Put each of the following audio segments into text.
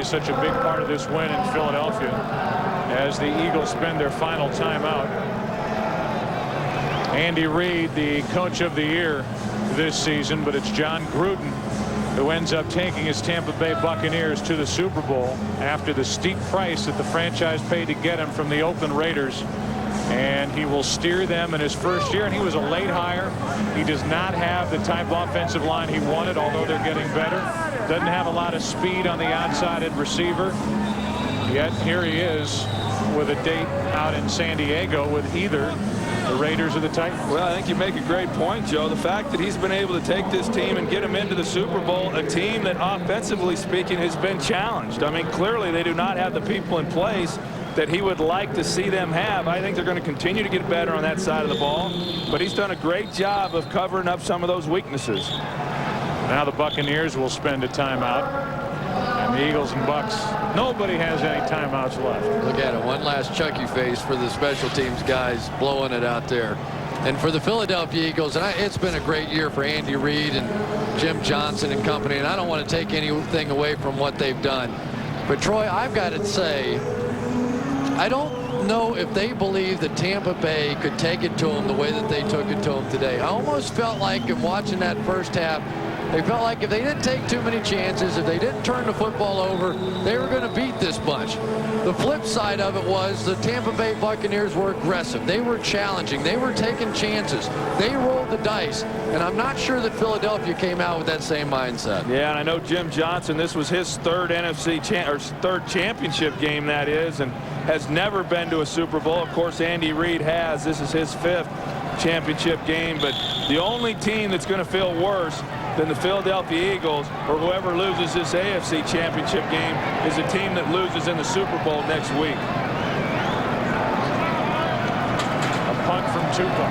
such a big part of this win in Philadelphia as the Eagles spend their final timeout. Andy Reid, the coach of the year this season, but it's Jon Gruden who ends up taking his Tampa Bay Buccaneers to the Super Bowl after the steep price that the franchise paid to get him from the Oakland Raiders. And he will steer them in his first year, and he was a late hire. He does not have the type of offensive line he wanted, although they're getting better. Doesn't have a lot of speed on the outside at receiver. Yet here he is with a date out in San Diego with either the Raiders or the Titans. Well, I think you make a great point, Joe. The fact that he's been able to take this team and get them into the Super Bowl, a team that offensively speaking has been challenged. I mean, clearly they do not have the people in place that he would like to see them have. I think they're going to continue to get better on that side of the ball, but he's done a great job of covering up some of those weaknesses. Now the Buccaneers will spend a timeout, and the Eagles and Bucs, nobody has any timeouts left. Look at it, one last Chucky face for the special teams guys blowing it out there. And for the Philadelphia Eagles, and it's been a great year for Andy Reid and Jim Johnson and company, and I don't want to take anything away from what they've done. But Troy, I've got to say, I don't know if they believe that Tampa Bay could take it to them the way that they took it to them today. I almost felt like in watching that first half, they felt like if they didn't take too many chances, if they didn't turn the football over, they were going to beat this bunch. The flip side of it was the Tampa Bay Buccaneers were aggressive. They were challenging. They were taking chances. They rolled the dice. And I'm not sure that Philadelphia came out with that same mindset. Yeah, and I know Jim Johnson, this was his third third championship game, that is, and has never been to a Super Bowl. Of course, Andy Reid has. This is his 5th championship game. But the only team that's going to feel worse than the Philadelphia Eagles or whoever loses this AFC championship game is a team that loses in the Super Bowl next week. A punt from Tupa.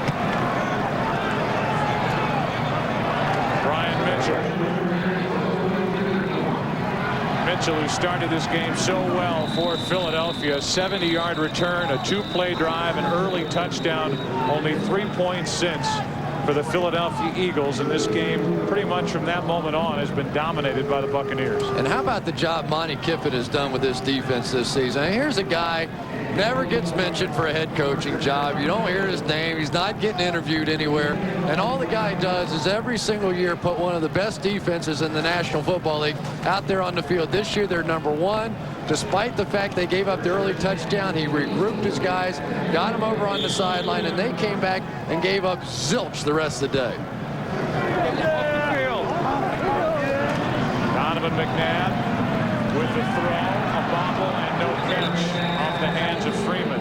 Brian Mitchell. Mitchell, who started this game so well for Philadelphia, 70-yard return, a 2-play drive, an early touchdown, only 3 points since for the Philadelphia Eagles, and this game pretty much from that moment on has been dominated by the Buccaneers. And how about the job Monty Kiffin has done with this defense this season? And here's a guy never gets mentioned for a head coaching job. You don't hear his name. He's not getting interviewed anywhere. And all the guy does is every single year put one of the best defenses in the National Football League out there on the field. This year they're #1. Despite the fact they gave up the early touchdown, he regrouped his guys, got them over on the sideline, and they came back and gave up zilch the rest of the day. Donovan McNabb with the throw, a bobble, and no catch off the hands of Freeman.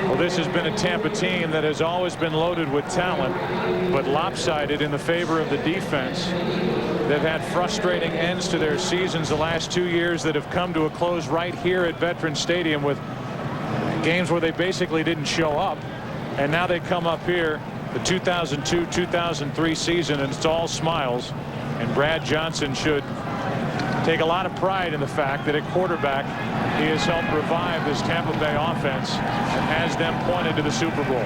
Well, this has been a Tampa team that has always been loaded with talent, but lopsided in the favor of the defense. They've had frustrating ends to their seasons the last 2 years that have come to a close right here at Veterans Stadium with games where they basically didn't show up. And now they come up here, the 2002-2003 season, and it's all smiles. And Brad Johnson should take a lot of pride in the fact that at quarterback he has helped revive this Tampa Bay offense and has them pointed to the Super Bowl.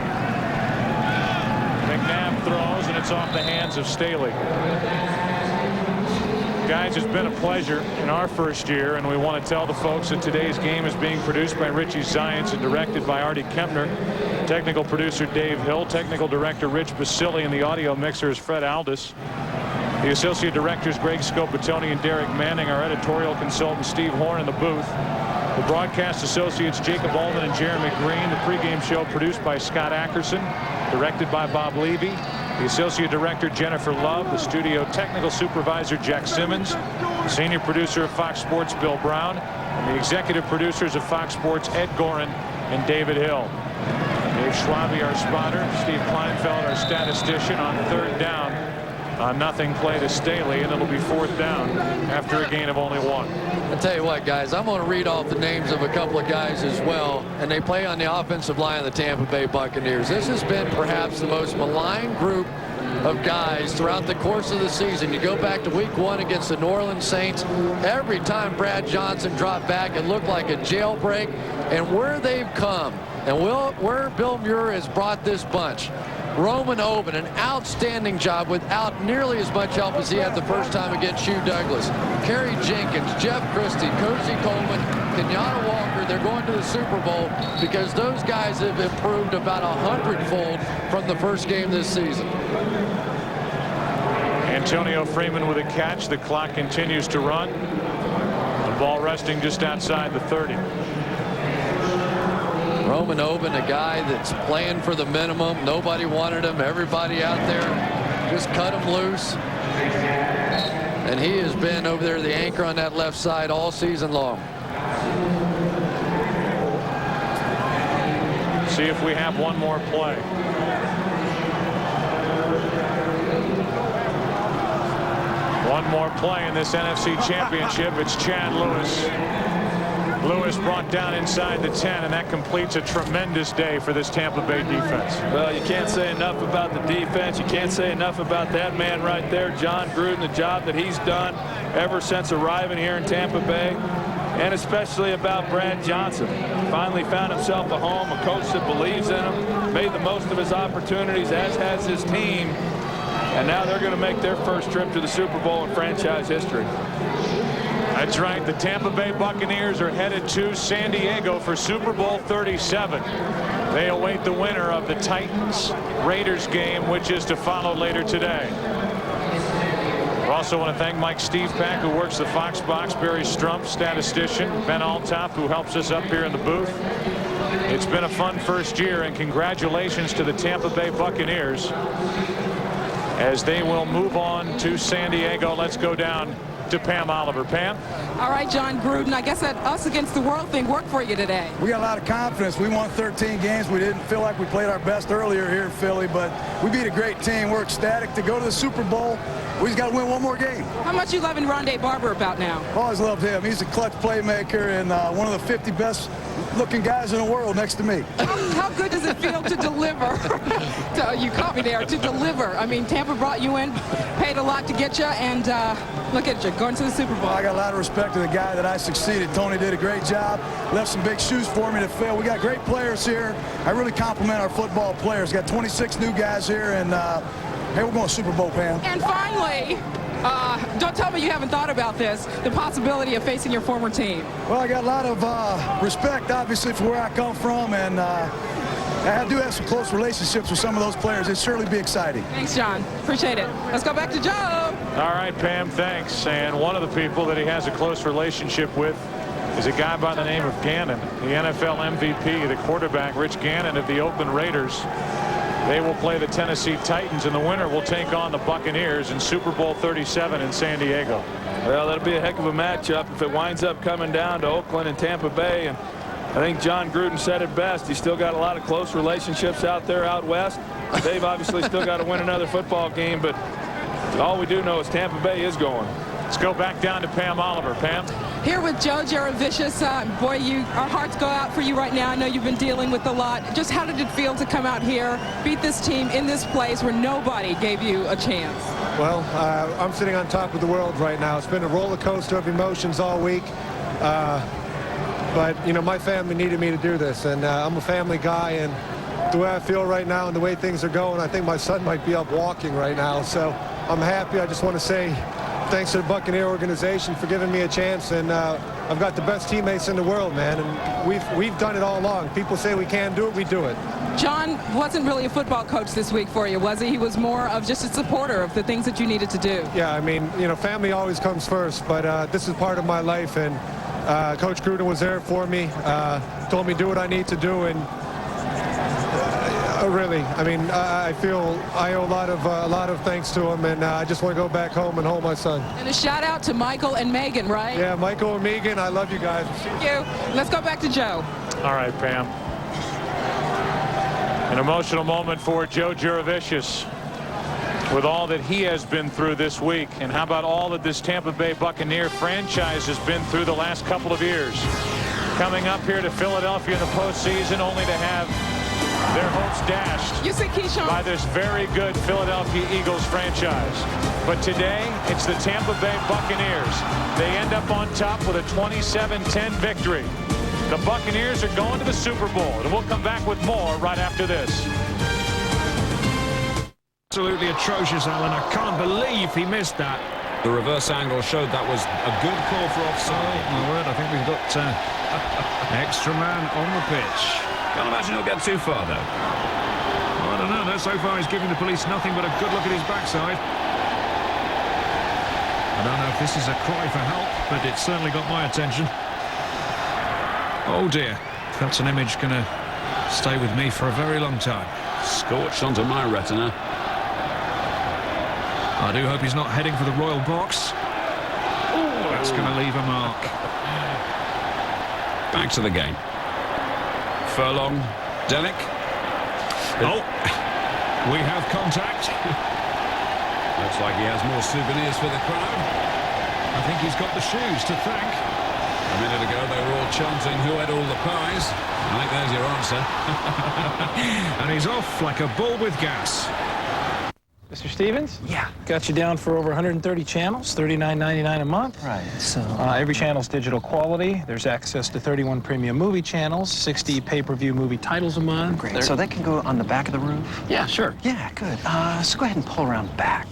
McNabb throws, and it's off the hands of Staley. Guys, it's been a pleasure in our first year, and we want to tell the folks that today's game is being produced by Richie Zients and directed by Artie Kempner. Technical producer Dave Hill, technical director Rich Basili, and the audio mixer is Fred Aldis. The associate directors Greg Scopatoni and Derek Manning, our editorial consultant Steve Horn in the booth. The broadcast associates Jacob Allman and Jeremy Green. The pregame show produced by Scott Ackerson, directed by Bob Levy. The associate director Jennifer Love, the studio technical supervisor Jack Simmons, the senior producer of Fox Sports Bill Brown, and the executive producers of Fox Sports Ed Gorin and David Hill. Dave Schwabe, our spotter, Steve Kleinfeld, our statistician, on 3rd down. A nothing play to Staley, and it'll be 4th down after a gain of only 1. I'll tell you what, guys, I'm going to read off the names of a couple of guys as well, and they play on the offensive line of the Tampa Bay Buccaneers. This has been perhaps the most maligned group of guys throughout the course of the season. You go back to week 1 against the New Orleans Saints. Every time Brad Johnson dropped back, it looked like a jailbreak. And where they've come and where Bill Muir has brought this bunch, Roman Oben, an outstanding job without nearly as much help as he had the first time against Hugh Douglas. Kerry Jenkins, Jeff Christie, Cozy Coleman, Kenyatta Walker, they're going to the Super Bowl because those guys have improved about 100-fold from the first game this season. Antonio Freeman with a catch. The clock continues to run. The ball resting just outside the 30. Roman Oben, a guy that's playing for the minimum. Nobody wanted him. Everybody out there just cut him loose. And he has been over there, the anchor on that left side all season long. See if we have one more play. One more play in this NFC Championship. It's Chad Lewis. Lewis brought down inside the 10, and that completes a tremendous day for this Tampa Bay defense. Well, you can't say enough about the defense. You can't say enough about that man right there, Jon Gruden, the job that he's done ever since arriving here in Tampa Bay, and especially about Brad Johnson. Finally found himself a home, a coach that believes in him, made the most of his opportunities, as has his team, and now they're going to make their first trip to the Super Bowl in franchise history. That's right. The Tampa Bay Buccaneers are headed to San Diego for Super Bowl XXXVII. They await the winner of the Titans-Raiders game, which is to follow later today. We also want to thank Mike Stevepak, who works the Fox box, Barry Strump, statistician, Ben Altop, who helps us up here in the booth. It's been a fun first year, and congratulations to the Tampa Bay Buccaneers as they will move on to San Diego. Let's go down to Pam Oliver. Pam? All right, Jon Gruden, I guess that us against the world thing worked for you today. We got a lot of confidence. We won 13 games. We didn't feel like we played our best earlier here in Philly, but we beat a great team. We're ecstatic to go to the Super Bowl. We just got to win one more game. How much you loving Ronde Barber about now? Always loved him. He's a clutch playmaker and one of the 50 best looking guys in the world next to me. How good does it feel to deliver? You caught me there, to deliver. I mean, Tampa brought you in, paid a lot to get you, and look at you, going to the Super Bowl. I got a lot of respect to the guy that I succeeded. Tony did a great job, left some big shoes for me to fill. We got great players here. I really compliment our football players. Got 26 new guys here, and hey, we're going to Super Bowl, Pam. And finally, don't tell me you haven't thought about this, the possibility of facing your former team. Well, I got a lot of respect, obviously, for where I come from, and I do have some close relationships with some of those players. It'd surely be exciting. Thanks, Jon. Appreciate it. Let's go back to Joe. All right, Pam, thanks. And one of the people that he has a close relationship with is a guy by the name of Gannon, the NFL MVP, the quarterback, Rich Gannon of the Oakland Raiders. They will play the Tennessee Titans, and the winner will take on the Buccaneers in Super Bowl XXXVII in San Diego. Well, that'll be a heck of a matchup if it winds up coming down to Oakland and Tampa Bay. And I think Jon Gruden said it best. He's still got a lot of close relationships out there out west. They've obviously still got to win another football game, but all we do know is Tampa Bay is going. Let's go back down to Pam Oliver. Pam? Here with Joe Jaravicious. Boy, our hearts go out for you right now. I know you've been dealing with a lot. Just how did it feel to come out here, beat this team in this place where nobody gave you a chance? Well, I'm sitting on top of the world right now. It's been a roller coaster of emotions all week. But, you know, my family needed me to do this, and I'm a family guy, and the way I feel right now and the way things are going, I think my son might be up walking right now. So I'm happy. I just want to say thanks to the Buccaneer organization for giving me a chance, and I've got the best teammates in the world, man, and we've done it all along. People say we can't do it, we do it. Jon wasn't really a football coach this week for you, was he? He was more of just a supporter of the things that you needed to do. Yeah, I mean, you know, family always comes first, but this is part of my life, and Coach Gruden was there for me, told me do what I need to do, and really, I mean, I feel I owe a lot of thanks to him, and I just want to go back home and hold my son. And a shout out to Michael and Megan, right? Yeah, Michael and Megan, I love you guys. Thank you. Let's go back to Joe. All right, Pam. An emotional moment for Joe Jaravicious with all that he has been through this week. And how about all that this Tampa Bay Buccaneer franchise has been through the last couple of years. Coming up here to Philadelphia in the postseason, only to have their hopes dashed You see Keyshawn by this very good Philadelphia Eagles franchise. But today, it's the Tampa Bay Buccaneers. They end up on top with a 27-10 victory. The Buccaneers are going to the Super Bowl, and we'll come back with more right after this. Absolutely atrocious, Alan. I can't believe he missed that. The reverse angle showed that was a good call for offside. Oh, my word, I think we've got extra man on the pitch. Can't imagine he'll get too far, though. I don't know. So far, he's giving the police nothing but a good look at his backside. I don't know if this is a cry for help, but it's certainly got my attention. Oh, dear. That's an image going to stay with me for a very long time. Scorched onto my retina. I do hope he's not heading for the royal box. Oh, that's going to leave a mark. Back to the game. Furlong. Derrick. Oh, we have contact. Looks like he has more souvenirs for the crowd. I think he's got the shoes to thank. A minute ago, they were all chanting who had all the pies. I think there's your answer. And he's off like a bull with gas. Mr. Stevens? Yeah. Got you down for over 130 channels, $39.99 a month. Right, so... every channel's digital quality. There's access to 31 premium movie channels, 60 pay-per-view movie titles a month. Great. So they can go on the back of the roof? Yeah, sure. Yeah, good. So go ahead and pull around back.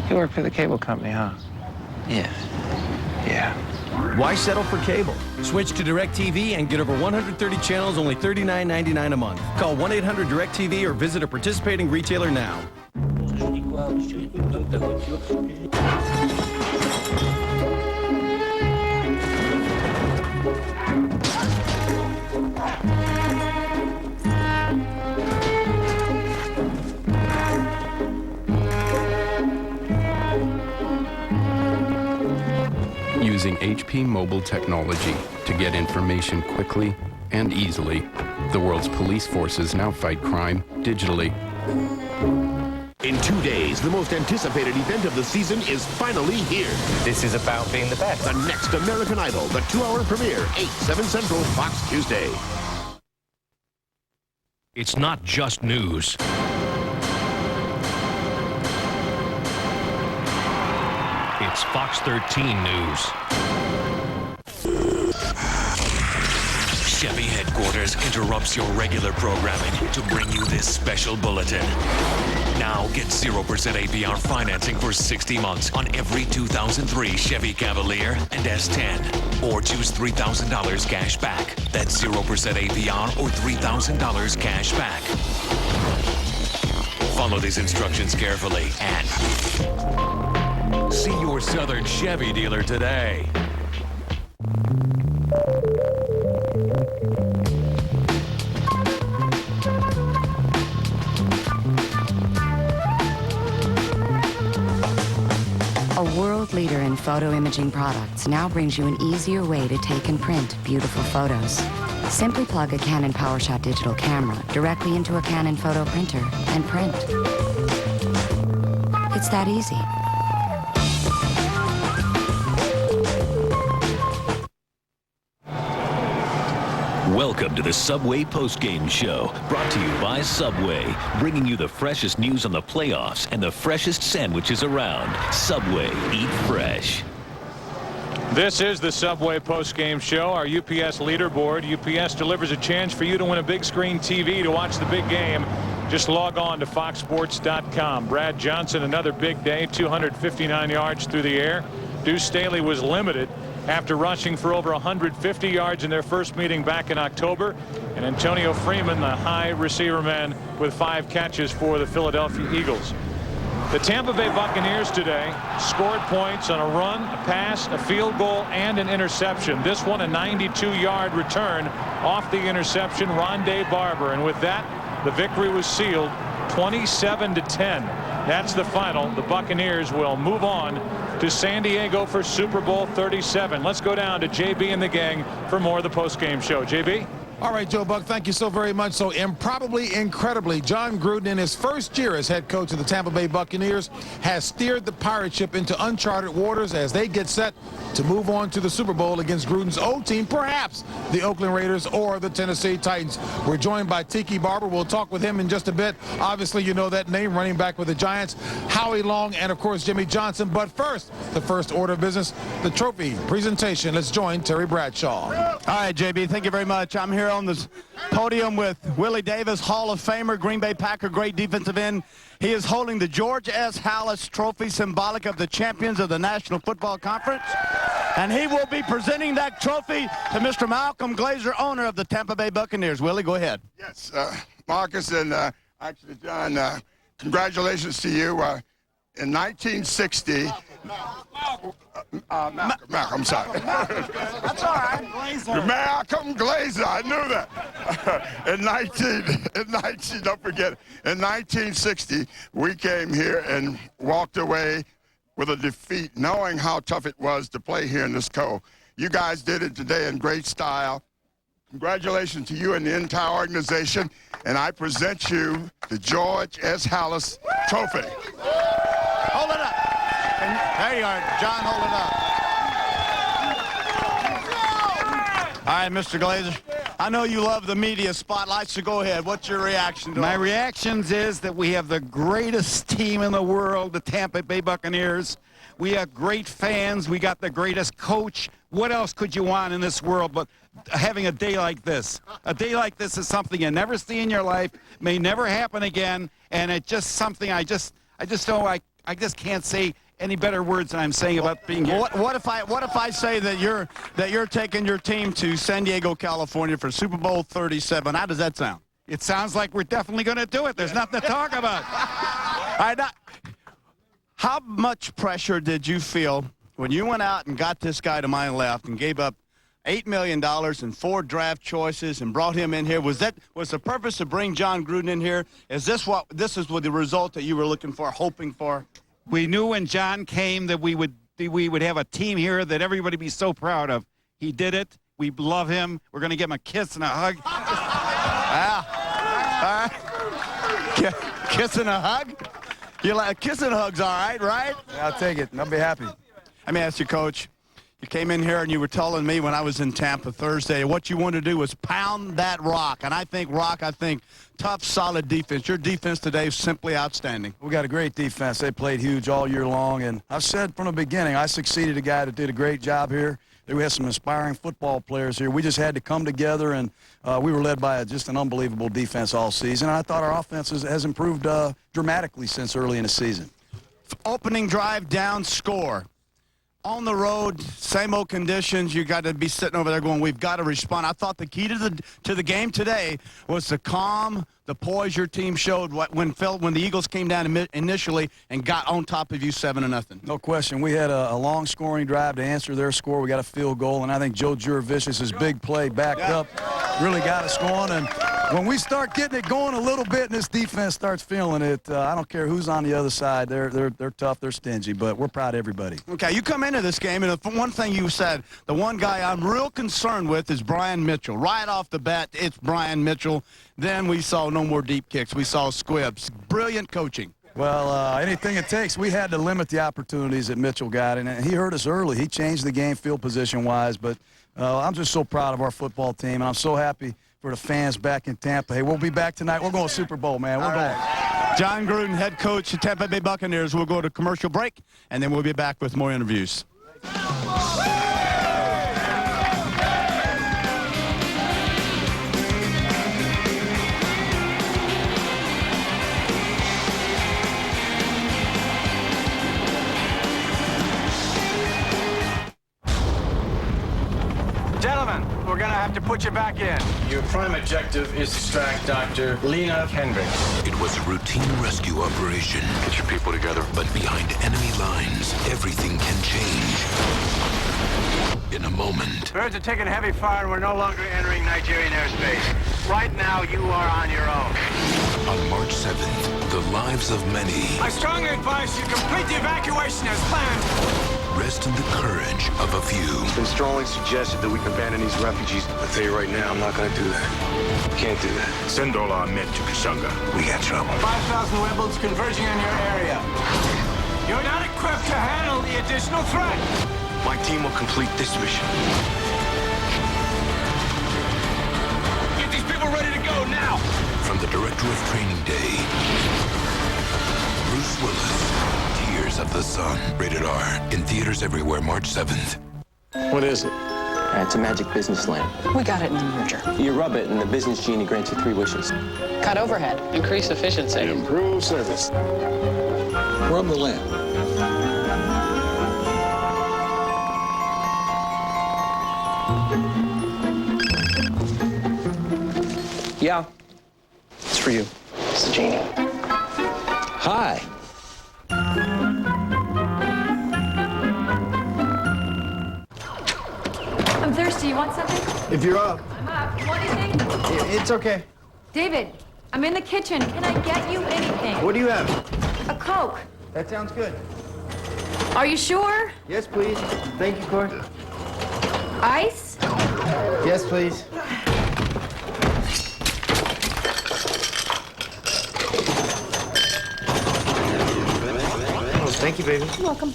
You work for the cable company, huh? Yeah. Yeah. Why settle for cable? Switch to DirecTV and get over 130 channels, only $39.99 a month. Call 1-800-DirecTV or visit a participating retailer now. Using HP mobile technology to get information quickly and easily, the world's police forces now fight crime digitally. In 2 days, the most anticipated event of the season is finally here. This is about being the best. The next American Idol, the 2-hour premiere, 8/7 Central, Fox Tuesday. It's not just news. It's Fox 13 News. Chevy headquarters interrupts your regular programming to bring you this special bulletin. Now get 0% APR financing for 60 months on every 2003 Chevy Cavalier and S10. Or choose $3,000 cash back. That's 0% APR or $3,000 cash back. Follow these instructions carefully and see your Southern Chevy dealer today. A world leader in photo imaging products now brings you an easier way to take and print beautiful photos. Simply plug a Canon PowerShot digital camera directly into a Canon photo printer and print. It's that easy. Welcome to the Subway Postgame Show, brought to you by Subway, bringing you the freshest news on the playoffs and the freshest sandwiches around. Subway, eat fresh. This is the Subway Postgame Show, our UPS leaderboard. UPS delivers a chance for you to win a big screen TV to watch the big game. Just log on to foxsports.com. Brad Johnson, another big day, 259 yards through the air. Deuce Staley was limited after rushing for over 150 yards in their first meeting back in October. And Antonio Freeman, the high receiver man, with 5 catches for the Philadelphia Eagles. The Tampa Bay Buccaneers today scored points on a run, a pass, a field goal, and an interception. This one a 92-yard return off the interception, Ronde Barber. And with that, the victory was sealed 27-10. That's the final. The Buccaneers will move on to San Diego for Super Bowl 37. Let's go down to JB and the gang for more of the postgame show. JB? All right, Joe Buck, thank you so very much. So improbably, incredibly, Jon Gruden, in his first year as head coach of the Tampa Bay Buccaneers, has steered the pirate ship into uncharted waters as they get set to move on to the Super Bowl against Gruden's old team, perhaps the Oakland Raiders or the Tennessee Titans. We're joined by Tiki Barber. We'll talk with him in just a bit. Obviously, you know that name, running back with the Giants, Howie Long, and, of course, Jimmy Johnson. But first, the first order of business, the trophy presentation. Let's join Terry Bradshaw. All right, JB, thank you very much. I'm here here on the podium with Willie Davis, Hall of Famer, Green Bay Packer, great defensive end. He is holding the George S. Halas Trophy, symbolic of the champions of the National Football Conference. And he will be presenting that trophy to Mr. Malcolm Glazer, owner of the Tampa Bay Buccaneers. Willie, go ahead. Yes, Marcus and actually, John, congratulations to you. In 1960, Malcolm, I'm sorry. That's all right. Glazer. Malcolm Glazer, I knew that. Don't forget it. In 1960, we came here and walked away with a defeat, knowing how tough it was to play here in this cold. You guys did it today in great style. Congratulations to you and the entire organization, and I present you the George S. Halas Trophy. Hold it up. There you are, John, hold it up. All right, Mr. Glazer, I know you love the media spotlight, so go ahead. What's your reaction to it? My reactions is that we have the greatest team in the world, the Tampa Bay Buccaneers. We have great fans. We got the greatest coach. What else could you want in this world but having a day like this? A day like this is something you never see in your life, may never happen again, and it's just something I just can't say any better words than I'm saying about being here. What if I say that you're taking your team to San Diego, California for Super Bowl XXXVII? How does that sound? It sounds like we're definitely going to do it. There's nothing to talk about. All right, now, how much pressure did you feel when you went out and got this guy to my left and gave up $8 million and 4 draft choices and brought him in here? Was the purpose to bring Jon Gruden in here? Is this what the result that you were looking for, hoping for? We knew when John came that we would have a team here that everybody be so proud of. He did it. We love him. We're going to give him a kiss and a hug. Kiss and a hug? You like a kiss and a hug's all right, right? Yeah, I'll take it. I'll be happy. Let me ask you, Coach. You came in here and you were telling me when I was in Tampa Thursday what you wanted to do was pound that rock. And I think tough, solid defense. Your defense today is simply outstanding. We got a great defense. They played huge all year long. And I've said from the beginning, I succeeded a guy that did a great job here. We had some inspiring football players here. We just had to come together, and we were led by just an unbelievable defense all season. And I thought our offense has improved dramatically since early in the season. Opening drive, down, score. On the road, same old conditions. You got to be sitting over there going, we've got to respond. I thought the key to the game today was the calm, the poise your team showed when the Eagles came down initially and got on top of you 7-0. No question. We had a long scoring drive to answer their score. We got a field goal, and I think Joe Jurevicius' big play backed up really got us going. And when we start getting it going a little bit and this defense starts feeling it, I don't care who's on the other side. They're tough, they're stingy, but we're proud of everybody. Okay, you come into this game, and one thing you said, the one guy I'm real concerned with is Brian Mitchell. Right off the bat, it's Brian Mitchell. Then we saw no more deep kicks. We saw squibs. Brilliant coaching. Well, anything it takes. We had to limit the opportunities that Mitchell got, and he hurt us early. He changed the game field position-wise, but I'm just so proud of our football team, and I'm so happy for the fans back in Tampa. Hey, we'll be back tonight. We're going Super Bowl, man. We're going. Jon Gruden, head coach of Tampa Bay Buccaneers. We'll go to commercial break, and then we'll be back with more interviews. Gentlemen, we're gonna have to put you back in. Your prime objective is to extract Dr. Lena Hendricks. It was a routine rescue operation. Get your people together. But behind enemy lines, everything can change in a moment. Birds are taking heavy fire and we're no longer entering Nigerian airspace. Right now, you are on your own. On March 7th, the lives of many I strongly advise you complete the evacuation as planned. rest in the courage of a few. It's been strongly suggested that we can abandon these refugees. I'll tell you right now, I'm not going to do that. Can't do that. Send all our men to Kashanga. We got trouble. 5,000 rebels converging on your area. You're not equipped to handle the additional threat. My team will complete this mission. Get these people ready to go now. From the director of Training Day, Bruce Willis, Tears of the Sun, rated R, in theaters everywhere March 7th. What is it? It's a magic business lamp. We got it in the merger. You rub it, and the business genie grants you 3 wishes. Cut overhead. Increase efficiency. Improve service. Rub the lamp. Yeah, it's for you. It's the genie. Hi. I'm thirsty. You want something? If you're up. I'm up. You want anything? It's okay. David, I'm in the kitchen. Can I get you anything? What do you have? A Coke. That sounds good. Are you sure? Yes, please. Thank you, Corey. Ice? Yes, please. Oh, thank you, baby. You're welcome.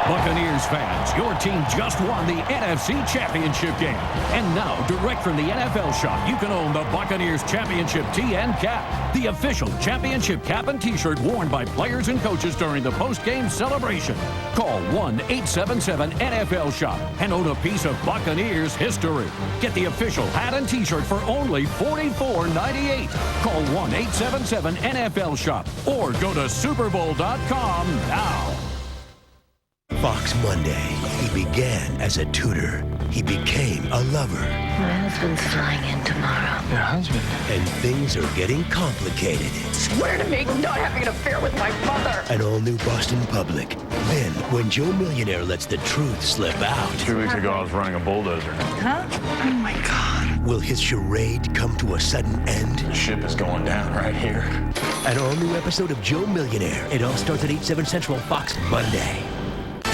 Buccaneers fans, your team just won the NFC Championship Game. And now, direct from the NFL shop, you can own the Buccaneers Championship tee and cap, the official championship cap and t-shirt worn by players and coaches during the post-game celebration. Call 1-877-NFL-SHOP and own a piece of Buccaneers history. Get the official hat and t-shirt for only $44.98. Call 1-877-NFL-SHOP or go to SuperBowl.com now. Fox Monday. He began as a tutor. He became a lover. My husband's flying in tomorrow. Your husband? And things are getting complicated. Swear to me, not having an affair with my mother. An all-new Boston Public. Then, when Joe Millionaire lets the truth slip out. 2 weeks ago, I was running a bulldozer. Huh? Oh, my God. Will his charade come to a sudden end? The ship is going down right here. An all-new episode of Joe Millionaire. It all starts at 8/7 Central Fox Monday.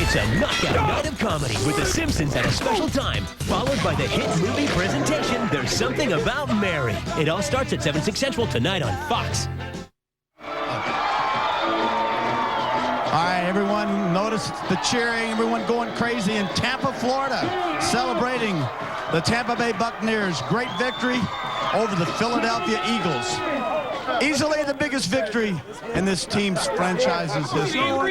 It's a knockout night of comedy with The Simpsons at a special time, followed by the hit movie presentation, There's Something About Mary. It all starts at 7/6 Central tonight on Fox. All right, everyone, notice the cheering, everyone going crazy in Tampa, Florida, celebrating the Tampa Bay Buccaneers' great victory over the Philadelphia Eagles. Easily the biggest victory in this team's franchise's history. All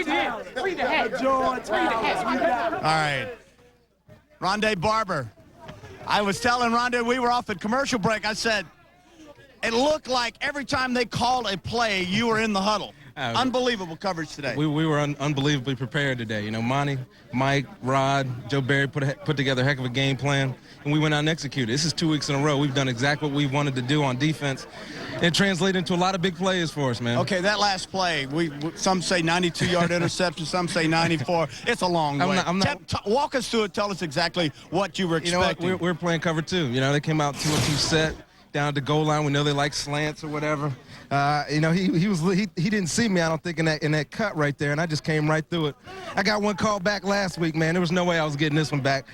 right. Ronde Barber. I was telling Ronde, we were off at commercial break, I said, it looked like every time they called a play, you were in the huddle. Unbelievable coverage today. We were unbelievably prepared today. You know, Monty, Mike, Rod, Joe Barry put together a heck of a game plan, and we went out and executed. This is 2 weeks in a row. We've done exactly what we wanted to do on defense. It translated into a lot of big plays for us, man. Okay, that last play, some say 92-yard interception, some say 94. It's a long way. Walk us through it. Tell us exactly what you were expecting. You know what? We're playing cover 2. You know, they came out 2-2 set down at the goal line. We know they like slants or whatever. You know, he didn't see me, I don't think, in that cut right there, and I just came right through it. I got one call back last week, man. There was no way I was getting this one back.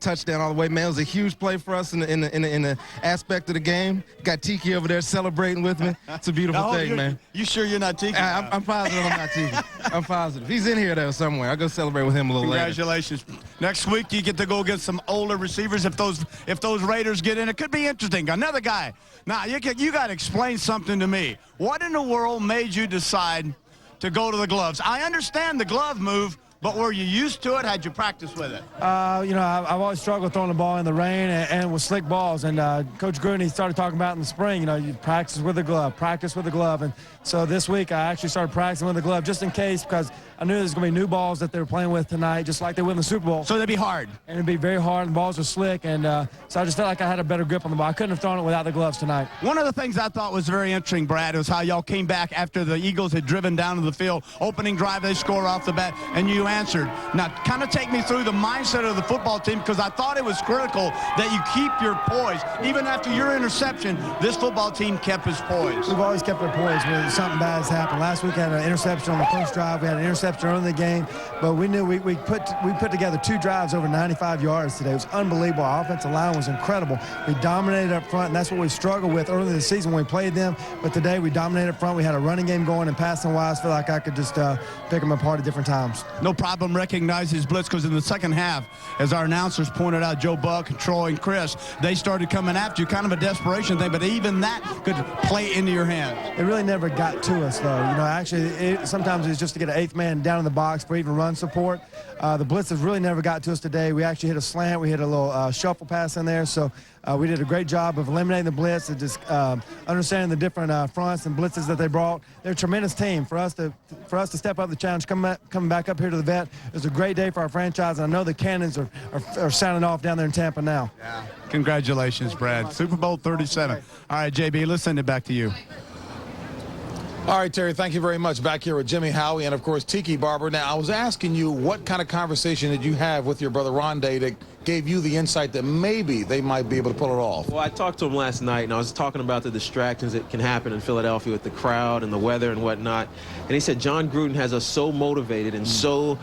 Touchdown all the way, man. It was a huge play for us in the aspect of the game. Got Tiki over there celebrating with me. It's a beautiful thing, man. You sure you're not Tiki? I'm positive I'm not Tiki. I'm positive. He's in here, though, somewhere. I'll go celebrate with him a little later. Congratulations. Next week, you get to go against some older receivers. If those Raiders get in, it could be interesting. Another guy. Now, you got to explain something to me. What in the world made you decide to go to the gloves? I understand the glove move, but were you used to it? Had you practiced with it? You know, I've always struggled throwing the ball in the rain and with slick balls. And Coach Gruden, he started talking about in the spring, you know, you practice with the glove. And so this week I actually started practicing with the glove just in case, because I knew there's going to be new balls that they were playing with tonight, just like they would in the Super Bowl. So they'd be hard. And it'd be very hard, and the balls are slick. And so I just felt like I had a better grip on the ball. I couldn't have thrown it without the gloves tonight. One of the things I thought was very interesting, Brad, was how y'all came back after the Eagles had driven down to the field. Opening drive, they score off the bat, and you answered. Now, kind of take me through the mindset of the football team, because I thought it was critical that you keep your poise. Even after your interception, this football team kept his poise. We've always kept our poise when something bad has happened. Last week we had an interception on the first drive. We had an interception early in the game, but we knew we put together 2 drives over 95 yards today. It was unbelievable. Our offensive line was incredible. We dominated up front, and that's what we struggled with early in the season when we played them. But today we dominated up front. We had a running game going, and passing-wise, feel like I could just pick them apart at different times. No problem recognizing his blitz, because in the second half, as our announcers pointed out, Joe Buck, Troy, and Chris, they started coming after you, kind of a desperation thing, but even that could play into your hands. It really never got to us, though. You know, actually, sometimes it's just to get an 8th man man down in the box for even run support. The blitzes really never got to us today. We actually hit a slant. We hit a little shuffle pass in there. So we did a great job of eliminating the blitz and just understanding the different fronts and blitzes that they brought. They're a tremendous team. For us to step up the challenge, coming back up here to the vet, it was a great day for our franchise. And I know the cannons are sounding off down there in Tampa now. Yeah. Congratulations, Brad. Super Bowl 37. All right, JB, let's send it back to you. All right, Terry, thank you very much. Back here with Jimmy Howie and, of course, Tiki Barber. Now, I was asking you what kind of conversation did you have with your brother Ronde that gave you the insight that maybe they might be able to pull it off? Well, I talked to him last night, and I was talking about the distractions that can happen in Philadelphia with the crowd and the weather and whatnot. And he said Jon Gruden has us so motivated and so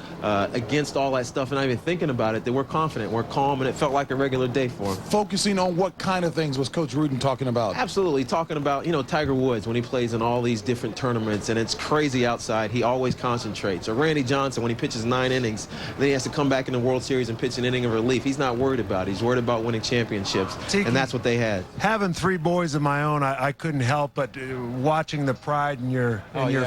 against all that stuff and not even thinking about it that we're confident, we're calm, and it felt like a regular day for him. Focusing on what kind of things was Coach Gruden talking about? Absolutely. Talking about, you know, Tiger Woods when he plays in all these different tournaments and it's crazy outside, he always concentrates. Or Randy Johnson when he pitches 9 innings, then he has to come back in the World Series and pitch an inning of relief. He's not worried about it. He's worried about winning championships, and that's what they had. Having 3 boys of my own, I couldn't help but watching the pride in your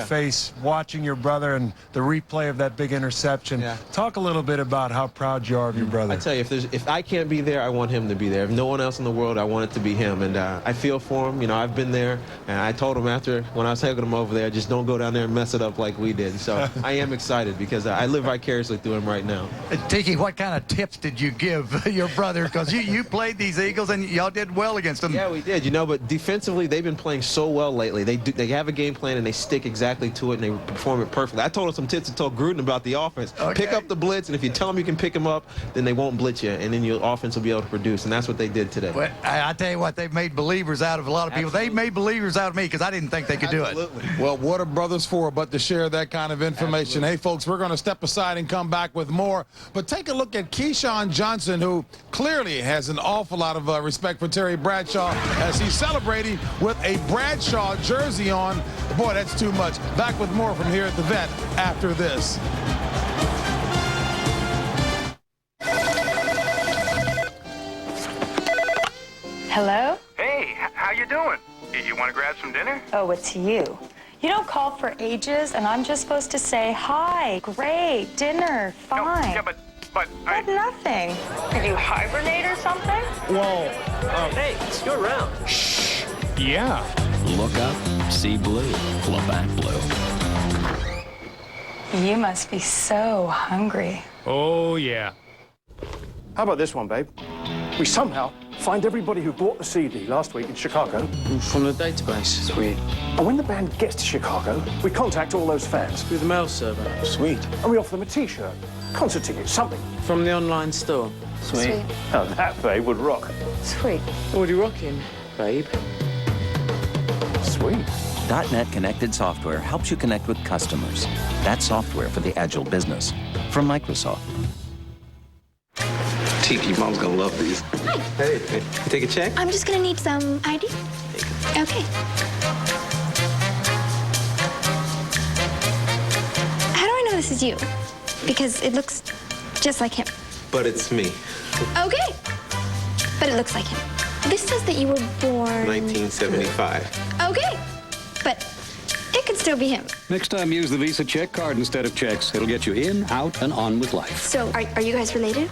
face, watching your brother and the replay of that big interception. Yeah. Talk a little bit about how proud you are of your brother. I tell you, if I can't be there, I want him to be there. If no one else in the world, I want it to be him. And I feel for him. You know, I've been there, and I told him after when I was taking him over there, just don't go down there and mess it up like we did. So I am excited because I live vicariously through him right now. Tiki, what kind of tips did you give your brother? Because you played these Eagles and y'all did well against them. Yeah, we did. You know, but defensively, they've been playing so well lately. They have a game plan and they stick exactly to it and they perform it perfectly. I told him some tips to tell Gruden about the offense. Okay. Pick up the blitz, and if you tell them you can pick them up, then they won't blitz you, and then your offense will be able to produce. And that's what they did today. Well, I tell you what, they've made believers out of a lot of people. Absolutely. They made believers out of me because I didn't think they could do it. Well, what are brothers for but to share that kind of information? Absolutely. Hey, folks, we're going to step aside and come back with more. But take a look at Keyshawn Johnson, who clearly has an awful lot of respect for Terry Bradshaw as he's celebrating with a Bradshaw jersey on. Boy, that's too much. Back with more from here at the vet after this. Hello? Hey, how you doing? You want to grab some dinner? Oh, it's you. You don't call for ages, and I'm just supposed to say, hi, great, dinner, fine. No, yeah, but nothing. Did you hibernate or something? Whoa. Hey, you're around. Shh. Yeah. Look up, see blue, look back blue. You must be so hungry. Oh, yeah. How about this one, babe? We somehow find everybody who bought the CD last week in Chicago. From the database. Sweet. And when the band gets to Chicago, we contact all those fans. Through the mail server. Sweet. And we offer them a T-shirt, concert ticket, something. From the online store. Sweet. Oh, that, babe, would rock. Sweet. What are you rocking, babe? Sweet. .NET Connected Software helps you connect with customers. That's software for the agile business. From Microsoft. Tiki, Mom's gonna love these. Hi. Hey, take a check? I'm just gonna need some ID. Okay. How do I know this is you? Because it looks just like him. But it's me. Okay. But it looks like him. This says that you were born... 1975. Okay. But it could still be him. Next time, use the Visa check card instead of checks. It'll get you in, out, and on with life. So, are you guys related?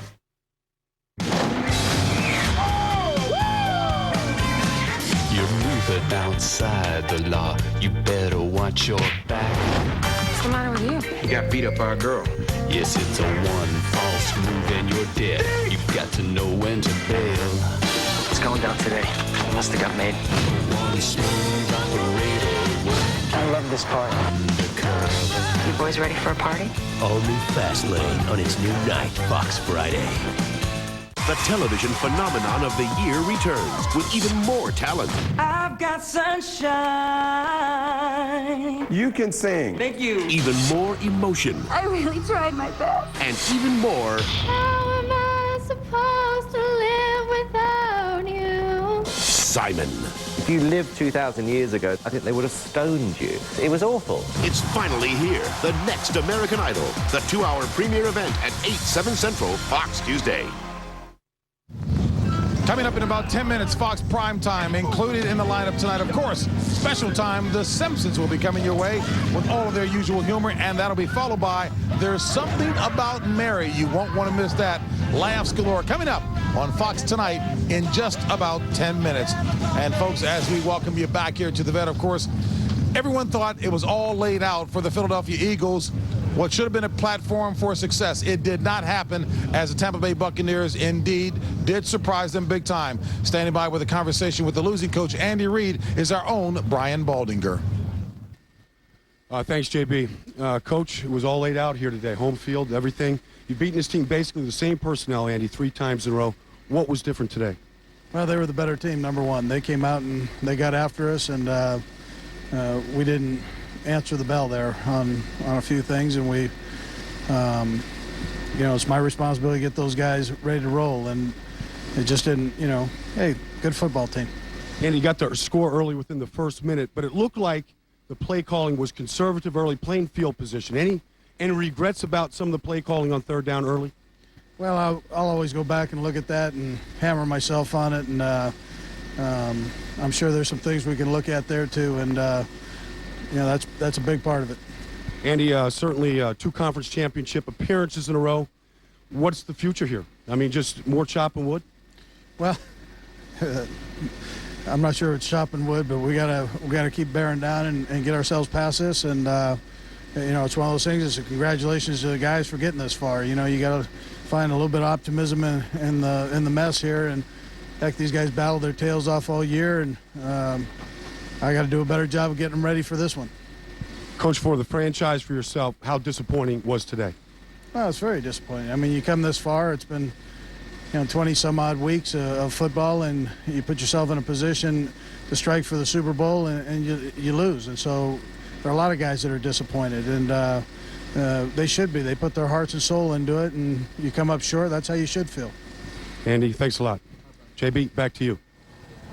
You're moving outside the law. You better watch your back. What's the matter with you? You got beat up by a girl. Yes, it's a one false move and you're dead. You've got to know when to bail. It's going down today. It must have got made. One smooth operator. I love this part. You boys ready for a party? All new Fastlane on its new night, Fox Friday. The television phenomenon of the year returns with even more talent. I've got sunshine. You can sing. Thank you. Even more emotion. I really tried my best. And even more... How am I supposed to live without you? Simon. If you lived 2,000 years ago, I think they would have stoned you. It was awful. It's finally here. The next American Idol. The 2-hour premiere event at 8/7 Central, Fox Tuesday. Coming up in about 10 minutes, Fox Prime Time. Included in the lineup tonight, of course, special time, The Simpsons will be coming your way with all of their usual humor, and that'll be followed by There's Something About Mary. You won't want to miss that. Laughs galore coming up on Fox tonight in just about 10 minutes. And folks, as we welcome you back here to the vet, of course, everyone thought it was all laid out for the Philadelphia Eagles. What should have been a platform for success. It did not happen, as the Tampa Bay Buccaneers indeed did surprise them big time. Standing by with a conversation with the losing coach, Andy Reid, is our own Brian Baldinger. Thanks, JB. Coach, it was all laid out here today. Home field, everything. You've beaten this team basically the same personnel, Andy, 3 times in a row. What was different today? Well, they were the better team, number one. They came out and they got after us, and we didn't answer the bell there on a few things, and we, it's my responsibility to get those guys ready to roll, and it just didn't, hey, good football team. And you got the score early within the first minute, but it looked like the play calling was conservative early, playing field position. Any regrets about some of the play calling on third down early? Well, I'll always go back and look at that and hammer myself on it, and I'm sure there's some things we can look at there too, and that's a big part of it. Andy, certainly 2 conference championship appearances in a row. What's the future here? I mean, just more chopping wood? Well, I'm not sure it's chopping wood, but we gotta keep bearing down and get ourselves past this. And it's one of those things. It's a congratulations to the guys for getting this far. You got to find a little bit of optimism in the mess here. And heck, these guys battled their tails off all year, and I got to do a better job of getting them ready for this one. Coach, for the franchise, for yourself, how disappointing was today? Well, it's very disappointing. I mean, you come this far. It's been 20 some odd weeks of football, and you put yourself in a position to strike for the Super Bowl, and you lose. And so there are a lot of guys that are disappointed, and they should be. They put their hearts and soul into it, and you come up short. That's how you should feel. Andy, thanks a lot. JB, back to you.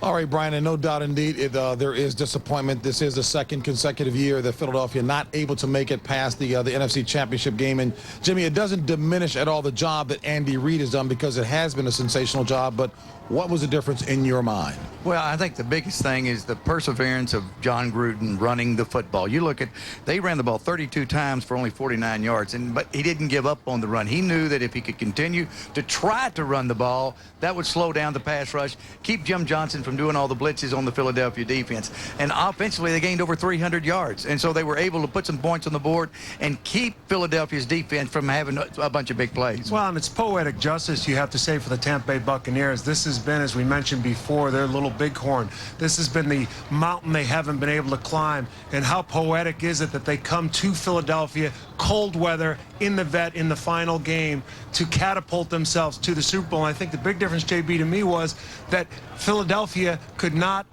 All right, Brian, and no doubt indeed there is disappointment. This is the second consecutive year that Philadelphia not able to make it past the NFC Championship game. And, Jimmy, it doesn't diminish at all the job that Andy Reid has done, because it has been a sensational job. But what was the difference in your mind? Well, I think the biggest thing is the perseverance of Jon Gruden running the football. You look at, they ran the ball 32 times for only 49 yards, but he didn't give up on the run. He knew that if he could continue to try to run the ball, that would slow down the pass rush, keep Jim Johnson from doing all the blitzes on the Philadelphia defense. And offensively, they gained over 300 yards. And so they were able to put some points on the board and keep Philadelphia's defense from having a bunch of big plays. Well, and it's poetic justice, you have to say, for the Tampa Bay Buccaneers. This has been, as we mentioned before, their little bighorn. This has been the mountain they haven't been able to climb. And how poetic is it that they come to Philadelphia, cold weather, in the vet, in the final game, to catapult themselves to the Super Bowl. And I think the big difference, JB, to me was that Philadelphia did not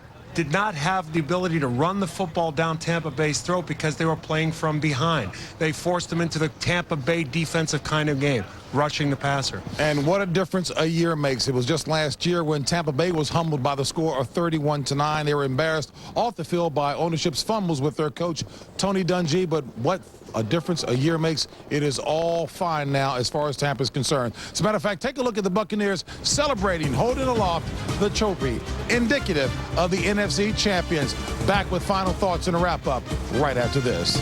have the ability to run the football down Tampa Bay's throat because they were playing from behind. They forced them into the Tampa Bay defensive kind of game, rushing the passer. And what a difference a year makes. It was just last year when Tampa Bay was humbled by the score of 31-9. They were embarrassed off the field by ownership's fumbles with their coach, Tony Dungy. But what a difference a year makes. It is all fine now as far as Tampa is concerned. As a matter of fact, take a look at the Buccaneers celebrating, holding aloft the trophy, indicative of the NFC champions. Back with final thoughts and a wrap-up right after this.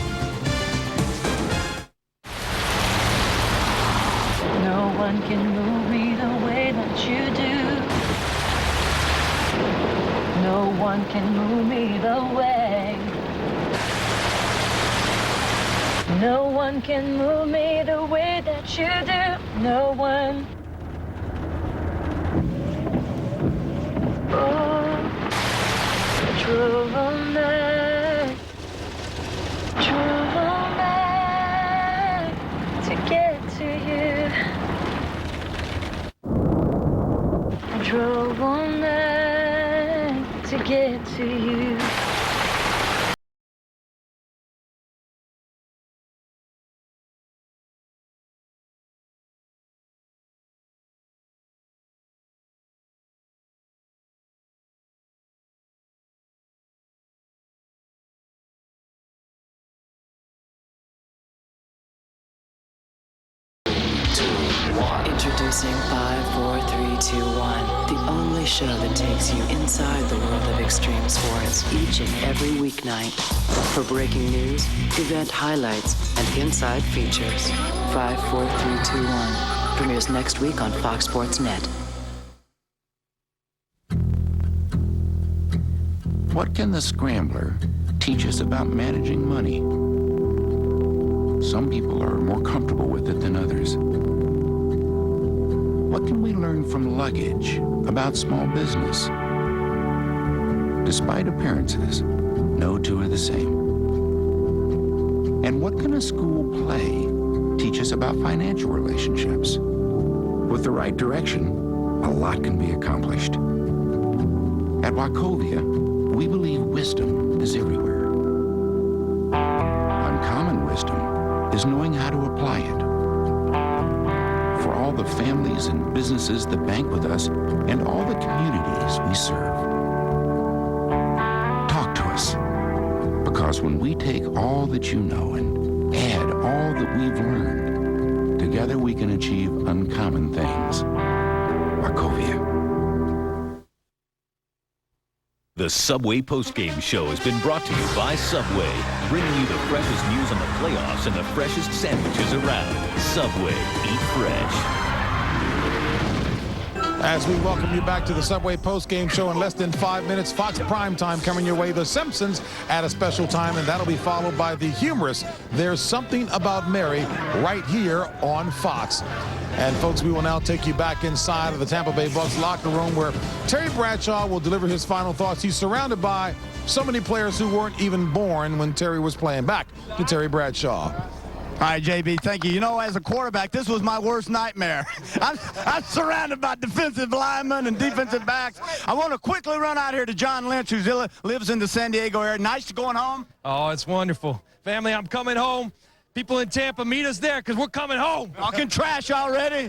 No one can move me the way that you do. No one can move me the way. No one can move me the way that you do. No one. Oh, drove all night to get to you. I drove all night to get to you. Introducing Introducing 5, 4, 3, 2, 1. The only show that takes you inside the world of extreme sports each and every weeknight. For breaking news, event highlights, and inside features. 5, 4, 3, 2, 1. Premieres next week on Fox Sports Net. What can the Scrambler teach us about managing money? Some people are more comfortable with it than others. What can we learn from luggage about small business? Despite appearances, no two are the same. And what can a school play teach us about financial relationships? With the right direction, a lot can be accomplished. At Wachovia, we believe wisdom is everywhere. Uncommon wisdom is knowing how to apply it. For all the families and businesses that bank with us and all the communities we serve. Talk to us, because when we take all that you know and add all that we've learned, together we can achieve uncommon things. Wachovia. The Subway Postgame Show has been brought to you by Subway, bringing you the freshest news on the playoffs and the freshest sandwiches around. Subway, eat fresh. As we welcome you back to the Subway Postgame Show in less than 5 minutes, Fox Primetime coming your way, The Simpsons at a special time, and that'll be followed by the humorous There's Something About Mary right here on Fox. And folks, we will now take you back inside of the Tampa Bay Bucs locker room where Terry Bradshaw will deliver his final thoughts. He's surrounded by so many players who weren't even born when Terry was playing. Back to Terry Bradshaw. All right, JB, thank you. You know, as a quarterback, this was my worst nightmare. I'm surrounded by defensive linemen and defensive backs. I want to quickly run out here to John Lynch, who lives in the San Diego area. Nice going home? Oh, it's wonderful. Family, I'm coming home. People in Tampa, meet us there because we're coming home. Talking trash already?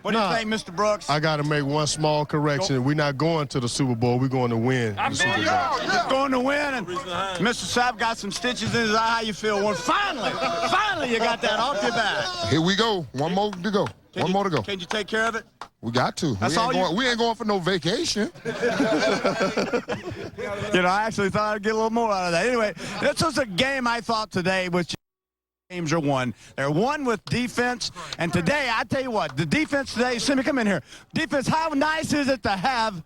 What do you think, Mr. Brooks? I got to make one small correction. We're not going to the Super Bowl. We're going to win. Just going to win. And Mr. Sapp got some stitches in his eye. How you feel? Well, finally you got that off your back. Here we go. One more to go. One more to go. Can you take care of it? We got to. We ain't going for no vacation. You know, I actually thought I'd get a little more out of that. Anyway, this was a game I thought today which games are won. They're won with defense. And today, I tell you what, the defense today, Simmy, come in here. Defense, how nice is it to have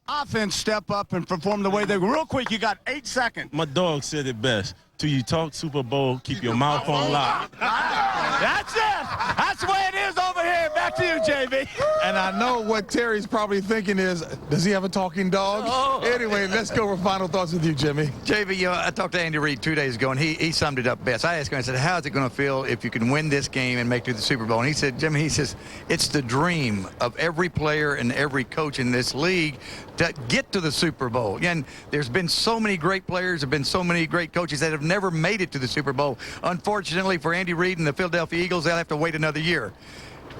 offense step up and perform the way they real quick? You got 8 seconds. My dog said it best. Till you talk Super Bowl, keep your mouth on lock. That's it. That's the way it is over here. Back to you, JB. And I know what Terry's probably thinking is, does he have a talking dog? Oh. Anyway, let's go for final thoughts with you, Jimmy. JB, you know, I talked to Andy Reid 2 days ago, and he summed it up best. I asked him, I said, how's it going to feel if you can win this game and make it to the Super Bowl? And he said, Jimmy, he says, it's the dream of every player and every coach in this league to get to the Super Bowl. And there's been so many great players, have been so many great coaches that have never made it to the Super Bowl. Unfortunately for Andy Reid and the Philadelphia Eagles, they'll have to wait another year.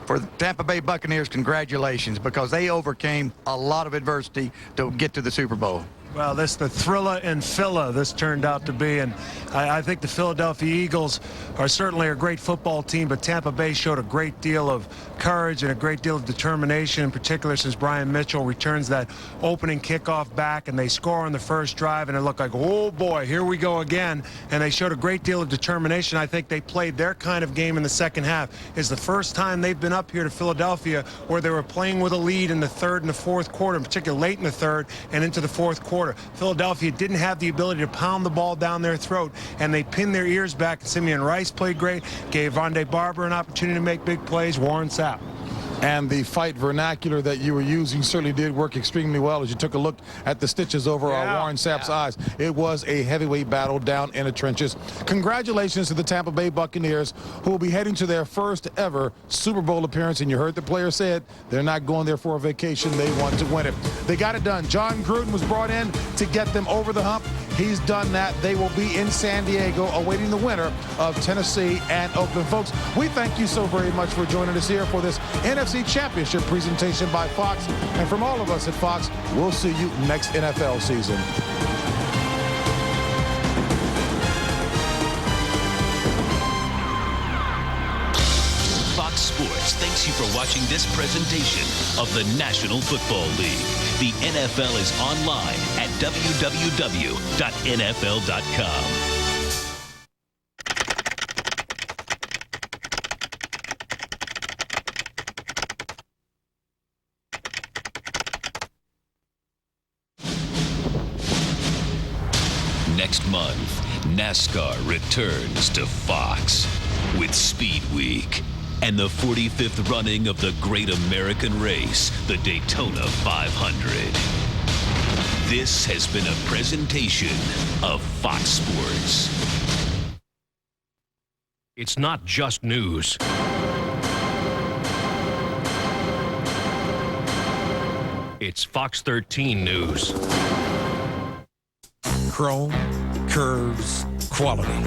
For the Tampa Bay Buccaneers, congratulations, because they overcame a lot of adversity to get to the Super Bowl. Well, this the thriller and filler this turned out to be, and I think the Philadelphia Eagles are certainly a great football team, but Tampa Bay showed a great deal of courage and a great deal of determination, in particular since Brian Mitchell returns that opening kickoff back, and they score on the first drive, and it looked like, oh boy, here we go again, and they showed a great deal of determination. I think they played their kind of game in the second half. It's the first time they've been up here to Philadelphia where they were playing with a lead in the third and the fourth quarter, in particular late in the third and into the fourth quarter. Philadelphia didn't have the ability to pound the ball down their throat, and they pinned their ears back. Simeon Rice played great, gave Ronde Barber an opportunity to make big plays, Warren Sapp. And the fight vernacular that you were using certainly did work extremely well as you took a look at the stitches over Warren Sapp's eyes. It was a heavyweight battle down in the trenches. Congratulations to the Tampa Bay Buccaneers, who will be heading to their first ever Super Bowl appearance. And you heard the player said they're not going there for a vacation. They want to win it. They got it done. Jon Gruden was brought in to get them over the hump. He's done that. They will be in San Diego awaiting the winner of Tennessee and Oakland. Folks, we thank you so very much for joining us here for this NFC Championship presentation by Fox. And from all of us at Fox, we'll see you next NFL season. Fox Sports thanks you for watching this presentation of the National Football League. The NFL is online at www.nfl.com. Next month, NASCAR returns to Fox with Speed Week and the 45th running of the great American race, the Daytona 500. This has been a presentation of Fox Sports. It's not just news. It's Fox 13 News. Chrome, curves, quality.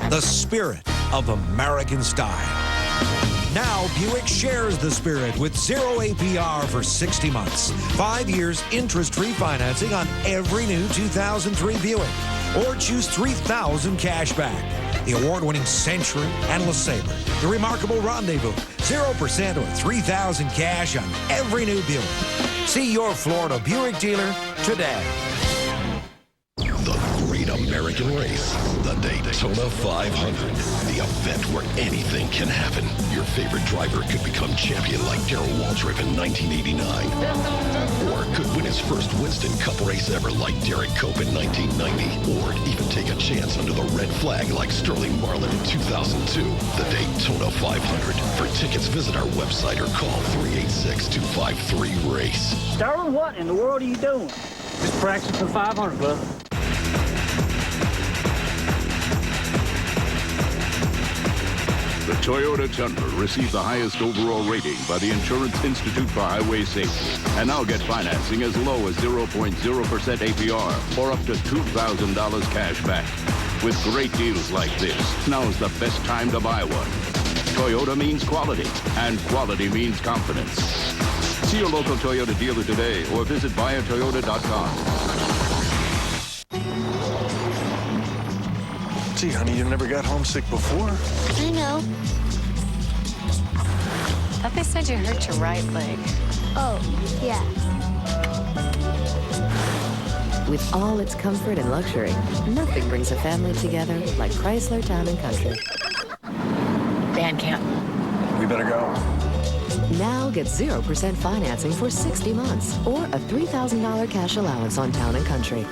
The spirit of American style. Now Buick shares the spirit with 0 APR for 60 months. 5 years interest-free financing on every new 2003 Buick. Or choose $3,000 cash back. The award-winning Century and LeSabre. The remarkable Rendezvous. 0% or $3,000 cash on every new Buick. See your Florida Buick dealer today. The great American race, the Daytona 500. The event where anything can happen. Your favorite driver could become champion like Darrell Waltrip in 1989. Or could win his first Winston Cup race ever like Derek Cope in 1990. Or even take a chance under the red flag like Sterling Marlin in 2002. The Daytona 500. For tickets, visit our website or call 386-253-RACE. Sterling, what in the world are you doing? Just practicing for 500, brother. The Toyota Tundra received the highest overall rating by the Insurance Institute for Highway Safety. And now get financing as low as 0.0% APR or up to $2,000 cash back. With great deals like this, now's the best time to buy one. Toyota means quality, and quality means confidence. See your local Toyota dealer today or visit buyatoyota.com. Gee, honey, you never got homesick before? I know. Thought they said you hurt your right leg. Oh, yeah. With all its comfort and luxury, nothing brings a family together like Chrysler Town & Country. Band camp. We better go. Now get 0% financing for 60 months or a $3,000 cash allowance on Town & Country.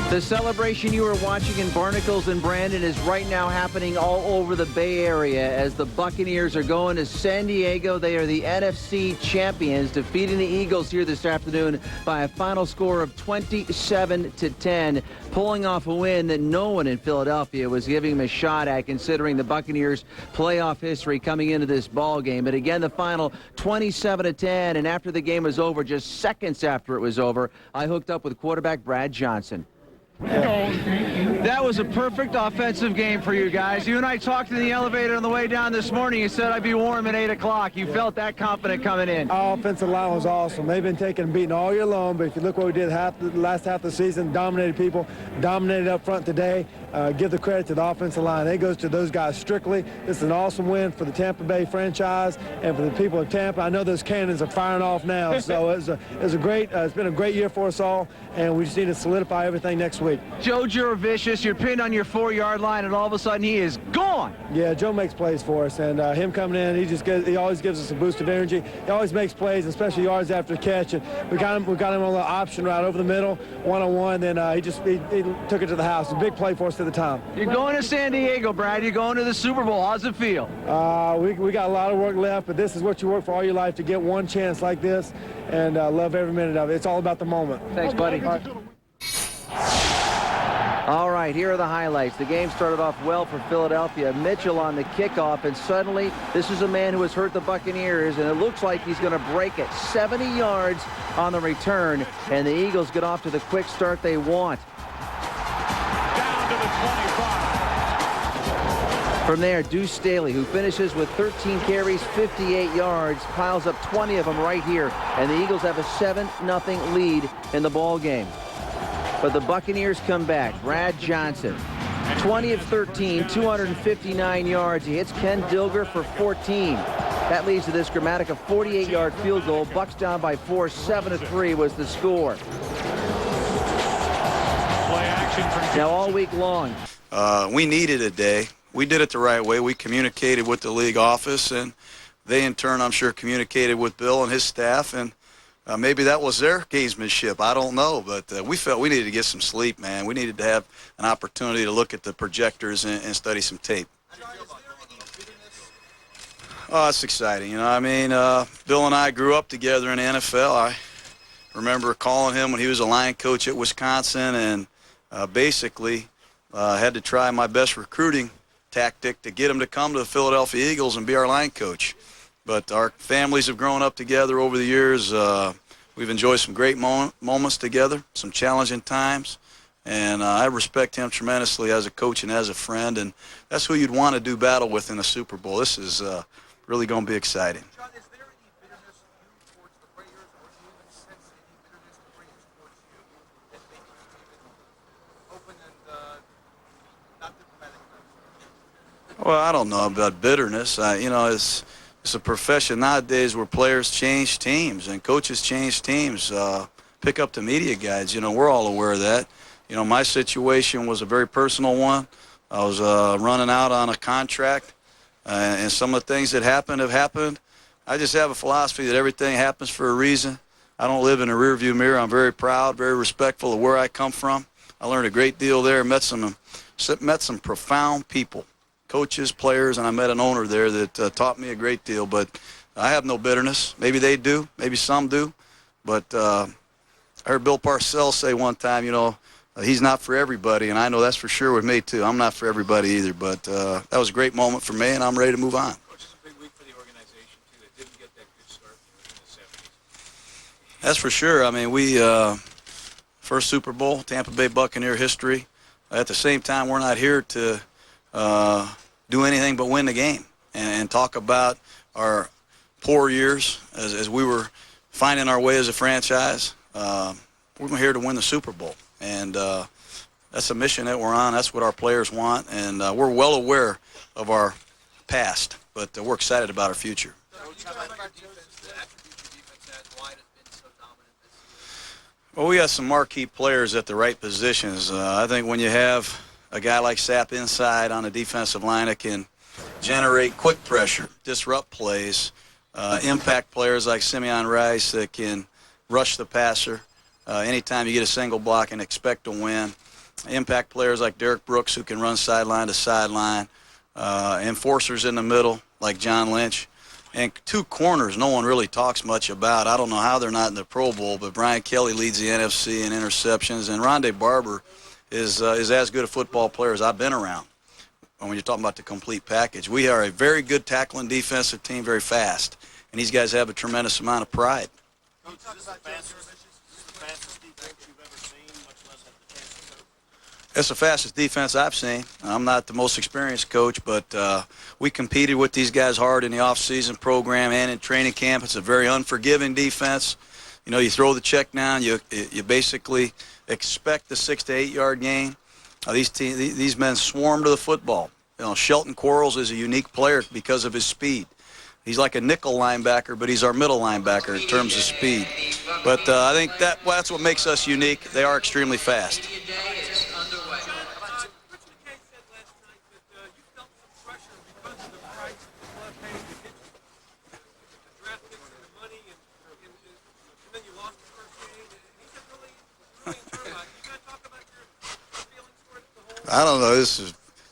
The celebration you are watching in Barnacles and Brandon is right now happening all over the Bay Area as the Buccaneers are going to San Diego. They are the NFC champions, defeating the Eagles here this afternoon by a final score of 27-10, pulling off a win that no one in Philadelphia was giving them a shot at, considering the Buccaneers' playoff history coming into this ball game. But again, the final 27-10, and after the game was over, just seconds after it was over, I hooked up with quarterback Brad Johnson. That was a perfect offensive game for you guys. You and I talked in the elevator on the way down this morning. You said I'd be warm at 8 o'clock. You felt that confident coming in. Our offensive line was awesome. They've been taking and beating all year long, but if you look what we did the last half of the season, dominated people, dominated up front today. Give the credit to the offensive line. It goes to those guys strictly. This is an awesome win for the Tampa Bay franchise and for the people of Tampa. I know those cannons are firing off now, so it's been a great year for us all, and we just need to solidify everything next week. Joe Juravicius, you're pinned on your 4-yard line, and all of a sudden he is gone. Yeah, Joe makes plays for us, and him coming in, he always gives us a boost of energy. He always makes plays, especially yards after the catch. And we got him on the option route over the middle, one-on-one. Then he took it to the house. A big play for us today. of the time. You're going to San Diego, Brad. You're going to the Super Bowl. How's it feel? We got a lot of work left, but this is what you work for all your life, to get one chance like this, and love every minute of it. It's all about the moment. Thanks, buddy. All right, here are the highlights. The game started off well for Philadelphia. Mitchell on the kickoff, and suddenly this is a man who has hurt the Buccaneers, and it looks like he's going to break it. 70 yards on the return, and the Eagles get off to the quick start they want. Down to the 25. From there, Deuce Staley, who finishes with 13 carries, 58 yards, piles up 20 of them right here, and the Eagles have a 7-0 lead in the ball game. But the Buccaneers come back. Brad Johnson, 20 of 13, 259 yards. He hits Ken Dilger for 14. That leads to this dramatic 48-yard field goal. Bucs down by 4, 7-3 was the score. Now all week long. We needed a day. We did it the right way. We communicated with the league office, and they in turn, I'm sure, communicated with Bill and his staff, and maybe that was their gamesmanship. I don't know, but we felt we needed to get some sleep, man. We needed to have an opportunity to look at the projectors and study some tape. Oh, it's exciting. You know, I mean, Bill and I grew up together in the NFL. I remember calling him when he was a line coach at Wisconsin, and basically had to try my best recruiting tactic to get him to come to the Philadelphia Eagles and be our line coach. But our families have grown up together over the years. We've enjoyed some great moments together, some challenging times, and I respect him tremendously as a coach and as a friend, and that's who you'd want to do battle with in the Super Bowl. This is really going to be exciting. Jon, is there any bitterness you towards the players, or do you even sense any bitterness the players towards you that maybe you've been open and not diplomatic about? Well, I don't know about bitterness. You know, it's a profession nowadays where players change teams and coaches change teams. Pick up the media guides. You know, we're all aware of that. You know, my situation was a very personal one. I was running out on a contract, and some of the things that happened have happened. I just have a philosophy that everything happens for a reason. I don't live in a rearview mirror. I'm very proud, very respectful of where I come from. I learned a great deal there, met some profound people. Coaches, players, and I met an owner there that taught me a great deal. But I have no bitterness. Maybe they do. Maybe some do. But I heard Bill Parcells say one time, you know, he's not for everybody, and I know that's for sure with me too. I'm not for everybody either. But that was a great moment for me, and I'm ready to move on. Coach, it's a big week for the organization too. That didn't get that good start in the 70s. That's for sure. I mean, we first Super Bowl, Tampa Bay Buccaneer history. At the same time, we're not here to do anything but win the game and talk about our poor years as we were finding our way as a franchise. We're here to win the Super Bowl, and that's a mission that we're on. That's what our players want, and we're well aware of our past, but we're excited about our future. Well, we got some marquee players at the right positions. I think when you have a guy like Sapp inside on the defensive line that can generate quick pressure, disrupt plays, impact players like Simeon Rice that can rush the passer anytime you get a single block and expect to win, impact players like Derrick Brooks who can run sideline to sideline, enforcers in the middle like John Lynch, and two corners no one really talks much about. I don't know how they're not in the Pro Bowl, but Brian Kelly leads the NFC in interceptions, and Ronde Barber is as good a football player as I've been around. When you're talking about the complete package, we are a very good tackling defensive team, very fast, and these guys have a tremendous amount of pride. It's the fastest defense I've seen. I'm not the most experienced coach, but we competed with these guys hard in the off-season program and in training camp. It's a very unforgiving defense. You know, you throw the check down, you basically expect the 6 to 8 yard gain. These men swarm to the football. You know, Shelton Quarles is a unique player because of his speed. He's like a nickel linebacker, but he's our middle linebacker in terms of speed. But I think that's what makes us unique. They are extremely fast. I don't know.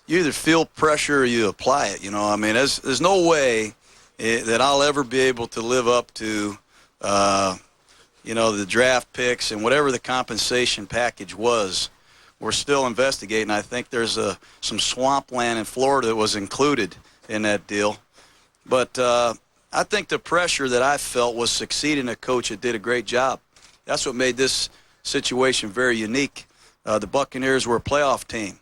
You either feel pressure or you apply it. I mean, there's no way that I'll ever be able to live up to, the draft picks and whatever the compensation package was. We're still investigating. I think there's some swampland in Florida that was included in that deal. But I think the pressure that I felt was succeeding a coach that did a great job. That's what made this situation very unique. The Buccaneers were a playoff team.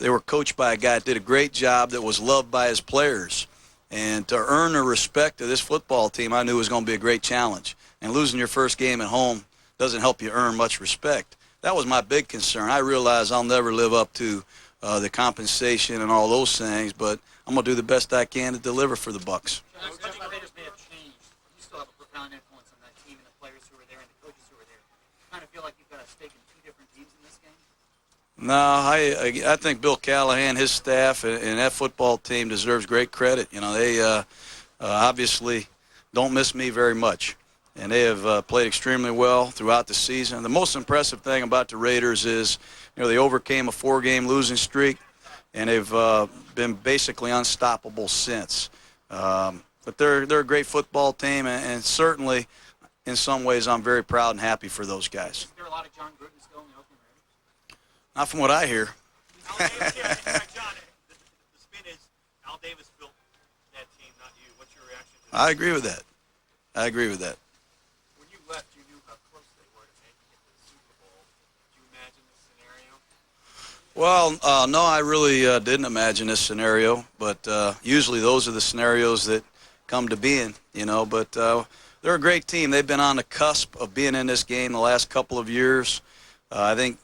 They were coached by a guy that did a great job, that was loved by his players. And to earn the respect of this football team, I knew was going to be a great challenge. And losing your first game at home doesn't help you earn much respect. That was my big concern. I realized I'll never live up to the compensation and all those things, but I'm going to do the best I can to deliver for the Bucs. As much as the Raiders may have changed, you still have a profound influence on that team and the players who were there and the coaches who were there. You kind of feel like you've got a stake in two different teams in this game? No, I think Bill Callahan, his staff, and that football team deserves great credit. They obviously don't miss me very much, and they have played extremely well throughout the season. The most impressive thing about the Raiders is, they overcame a 4-game losing streak, and they've been basically unstoppable since. But they're a great football team, and certainly, in some ways, I'm very proud and happy for those guys. Is there a lot of Jon Gruden still in the Oakland Raiders? Not from what I hear. Al Davis, John, the spin is Al Davis built that team, not you. What's your reaction to that? I agree with that. When you left, you knew how close they were to making it to the Super Bowl. Did you imagine this scenario? Well, no, I really didn't imagine this scenario, but usually those are the scenarios that come to being, But they're a great team. They've been on the cusp of being in this game the last couple of years. I think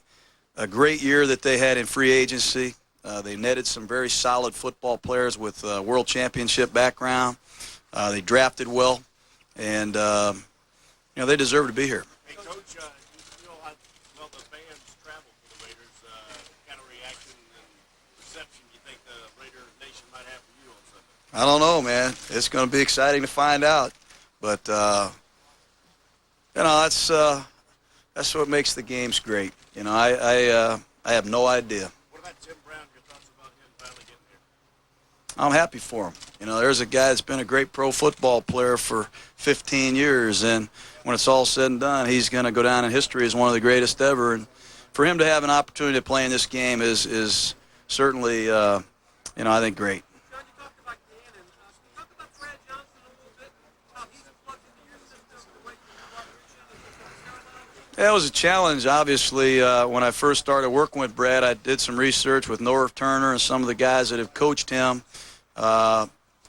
a great year that they had in free agency. They netted some very solid football players with world championship background. They drafted well, and they deserve to be here. Hey, Coach, you know how well the fans travel for the Raiders. Kind of reaction and reception you think the Raider Nation might have for you on Sunday? I don't know, man. It's going to be exciting to find out, but that's what makes the games great. I have no idea. What about Tim Brown? Your thoughts about him finally getting here? I'm happy for him. There's a guy that's been a great pro football player for 15 years, and when it's all said and done, he's going to go down in history as one of the greatest ever. And for him to have an opportunity to play in this game is certainly, I think, great. John, you talked about Gannon. Talk about Brad Johnson a little bit, how he's plugged into your system, the way you operation. Yeah, it was a challenge, obviously. When I first started working with Brad, I did some research with Norv Turner and some of the guys that have coached him.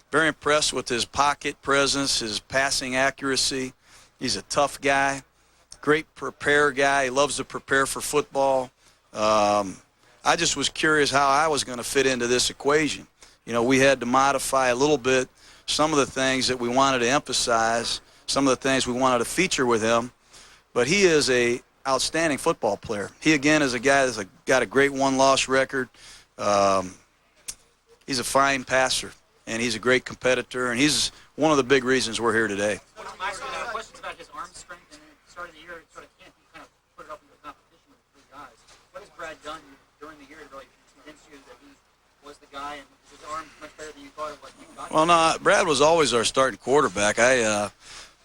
Very impressed with his pocket presence, his passing accuracy. He's a tough guy, great prepare guy. He loves to prepare for football. I just was curious how I was going to fit into this equation. We had to modify a little bit some of the things that we wanted to emphasize, some of the things we wanted to feature with him. But he is a outstanding football player. He, again, is a guy that's got a great one-loss record. He's a fine passer, and he's a great competitor, and he's one of the big reasons we're here today. Questions about his arm strength, and then at the start of the year, it sort of can't. You kind of put it up into a competition with three guys. What has Brad done during the year to really convince you that he was the guy, and his arm much better than you thought it was? Well, no, Brad was always our starting quarterback. I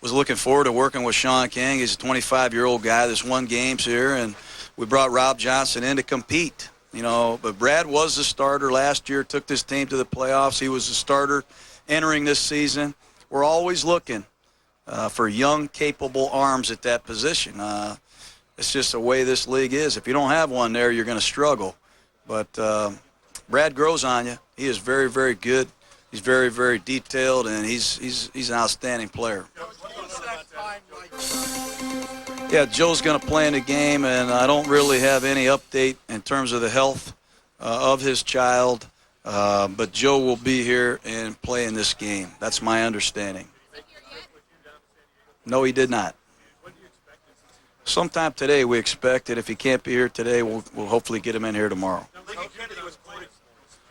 was looking forward to working with Sean King. He's a 25-year-old guy that's won games here, and we brought Rob Johnson in to compete. But Brad was the starter last year, took this team to the playoffs. He was the starter entering this season. We're always looking for young, capable arms at that position. It's just the way this league is. If you don't have one there, you're going to struggle. But Brad grows on you. He is very, very good. He's very, very detailed, and he's an outstanding player. Yeah, Joe's going to play in the game, and I don't really have any update in terms of the health of his child. But Joe will be here and play in this game. That's my understanding. No, he did not. Sometime today we expect it. If he can't be here today, we'll hopefully get him in here tomorrow.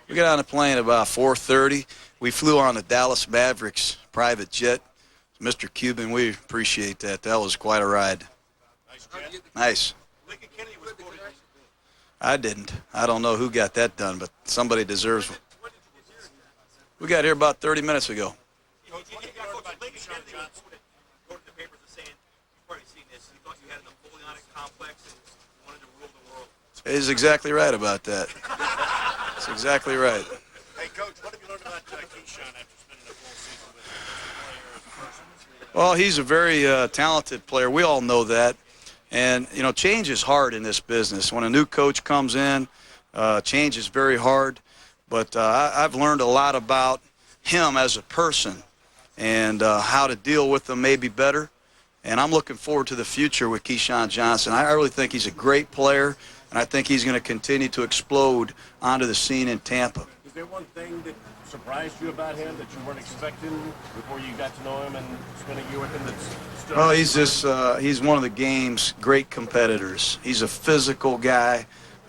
We got on the plane at about 4:30. We flew on the Dallas Mavericks private jet. Mr. Cuban, we appreciate that. That was quite a ride. Nice. I didn't. I don't know who got that done, but somebody deserves one. We got here about 30 minutes ago. He's exactly right about that. That's exactly right. Hey, Coach, what have you learned about Keyshawn after spending a full season with him as a player, as a person? Well, he's a very talented player. We all know that. And, you know, change is hard in this business. When a new coach comes in, change is very hard. But I've learned a lot about him as a person and how to deal with them maybe better. And I'm looking forward to the future with Keyshawn Johnson. I really think he's a great player, and I think he's going to continue to explode onto the scene in Tampa. Is there one thing that surprised you about him that you weren't expecting before you got to know him and spent a year with him? Well, he's just he's one of the game's great competitors. He's a physical guy.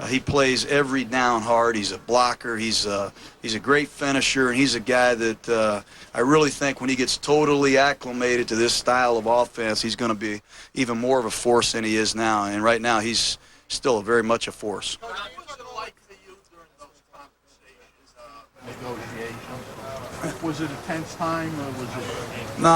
He plays every down hard. He's a blocker. He's a great finisher, and he's a guy that I really think when he gets totally acclimated to this style of offense, he's going to be even more of a force than he is now. And right now, he's still very much a force. Coach, what was it like for you during those conversations, negotiations? Was it a tense time, or was it? No,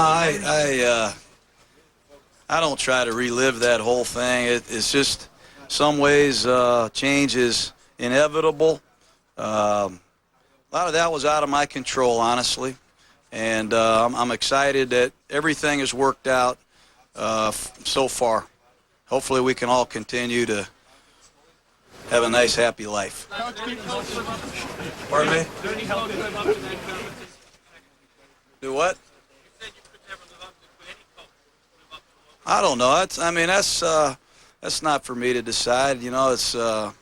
I don't try to relive that whole thing. It's just some ways change is inevitable. A lot of that was out of my control, honestly. And I'm excited that everything has worked out so far. Hopefully we can all continue to have a nice, happy life. Pardon me? Do what? I don't know. That's not for me to decide. You know, it's just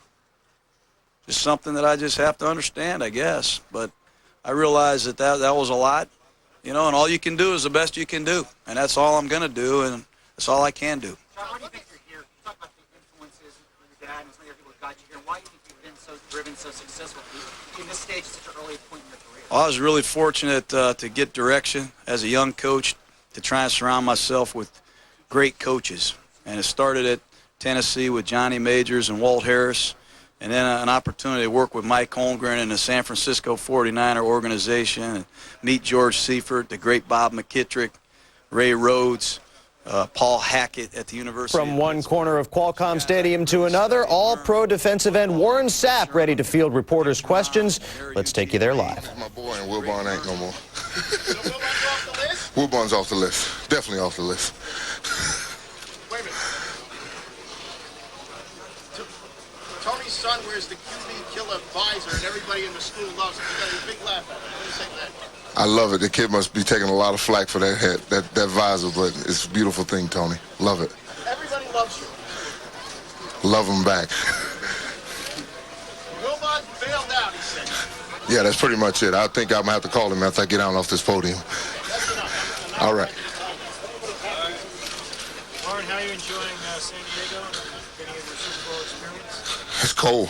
something that I just have to understand, I guess. But I realize that was a lot, you know, and all you can do is the best you can do. And that's all I'm going to do, and that's all I can do. Jon, why do you think you're here? You talk about the influences of your dad and some of the people that got you here. Why do you think you've been so driven, so successful in this stage at such an early point in your career? Well, I was really fortunate to get direction as a young coach, to try and surround myself with great coaches. And it started at Tennessee with Johnny Majors and Walt Harris, and then an opportunity to work with Mike Holmgren in the San Francisco 49er organization, and meet George Seifert, the great Bob McKittrick, Ray Rhodes, Paul Hackett at the University. From one corner of Qualcomm Stadium to another, all-pro defensive end Warren Sapp ready to field reporters' questions. Let's take you there live. My boy and Wilbon ain't no more. Wilbon's off the list. Definitely off the list. Wait a minute. Tony's son wears the QB killer visor, and everybody in the school loves it. You got a big laugh at it. What do you say to that? I love it. The kid must be taking a lot of flack for that head, that visor, but it's a beautiful thing, Tony. Love it. Everybody loves you. Love him back. Wilbon bailed out, he said. Yeah, that's pretty much it. I think I'm going to have to call him after I get out off this podium. All right. Warren, how are you enjoying San Diego and getting into the Super Bowl experience? It's cold.